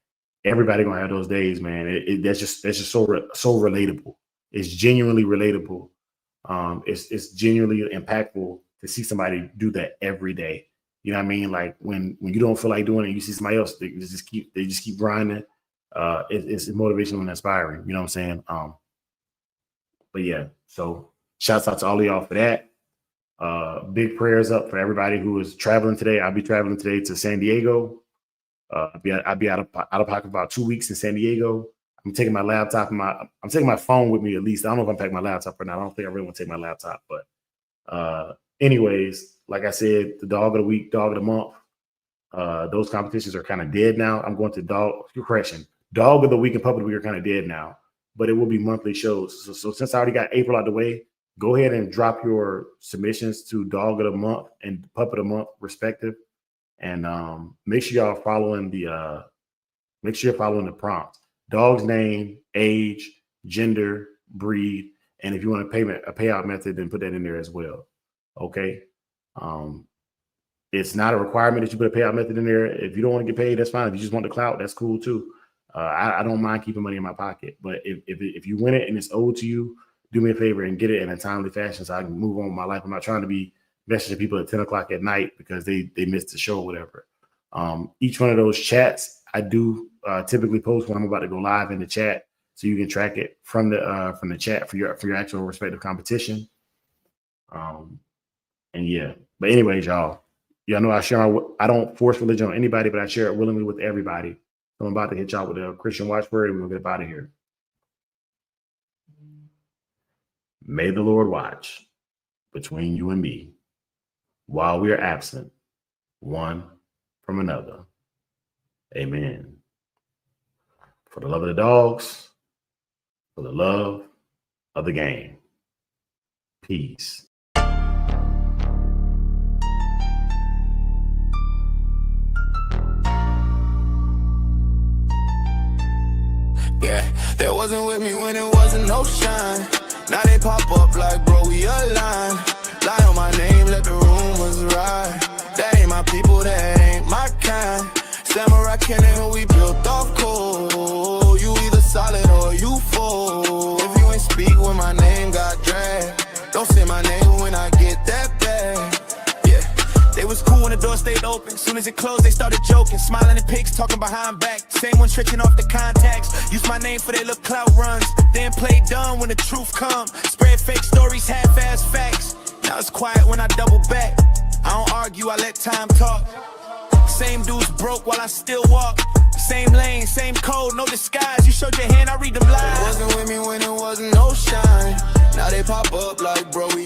Everybody gonna have those days, man. That's just so relatable. It's genuinely relatable. It's genuinely impactful to see somebody do that every day. You know what I mean? Like when you don't feel like doing it, you see somebody else, they just keep grinding. It's motivational and inspiring. You know what I'm saying? But yeah, so shouts out to all of y'all for that. Big prayers up for everybody who is traveling today. I'll be traveling today to San Diego. I'll be out of pocket about 2 weeks in San Diego. I'm taking my laptop and I'm taking my phone with me at least. I don't know if I'm packing my laptop or not. I don't think I really want to take my laptop, but anyways, like I said, the dog of the week, dog of the month, those competitions are kind of dead now. I'm going to dog of the week and pup of the week are kind of dead now, but it will be monthly shows. So since I already got April out the way, go ahead and drop your submissions to dog of the month and pup of the month respective. And make sure y'all following the prompt. Dog's name, age, gender, breed, and if you want a payout method, then put that in there as well. Okay. It's not a requirement that you put a payout method in there. If you don't want to get paid, that's fine. If you just want the clout, that's cool too. I don't mind keeping money in my pocket, but if you win it and it's owed to you, do me a favor and get it in a timely fashion so I can move on with my life. I'm not trying to be messaging people at 10 o'clock at night because they missed the show or whatever. Each one of those chats I do typically post when I'm about to go live in the chat, so you can track it from the chat for your actual respective competition. And yeah, but anyways, y'all know I don't force religion on anybody, but I share it willingly with everybody. So I'm about to hit y'all with a Christian watchword and we'll get up out of here. May the Lord watch between you and me while we are absent one from another. Amen. For the love of the dogs, for the love of the game. Peace. Yeah, they wasn't with me when it wasn't no shine. Now they pop up like, bro, we aligned. Lie on my name, let the rumors ride. That ain't my people, that ain't my kind. Samurai cannon, we built off cold. You either solid or you fall. If you ain't speak when my name got dragged, don't say my name when I get that bag. They was cool when the door stayed open. Soon as it closed, they started joking. Smiling at pics, talking behind back. Same one tricking off the contacts. Use my name for their little clout runs. Then play dumb run when the truth comes. Spread fake stories, half-ass facts. Now it's quiet when I double back. I don't argue, I let time talk. Same dudes broke while I still walk. Same lane, same code, no disguise. You showed your hand, I read them lies. Wasn't with me when it wasn't no shine. Now they pop up like, bro, we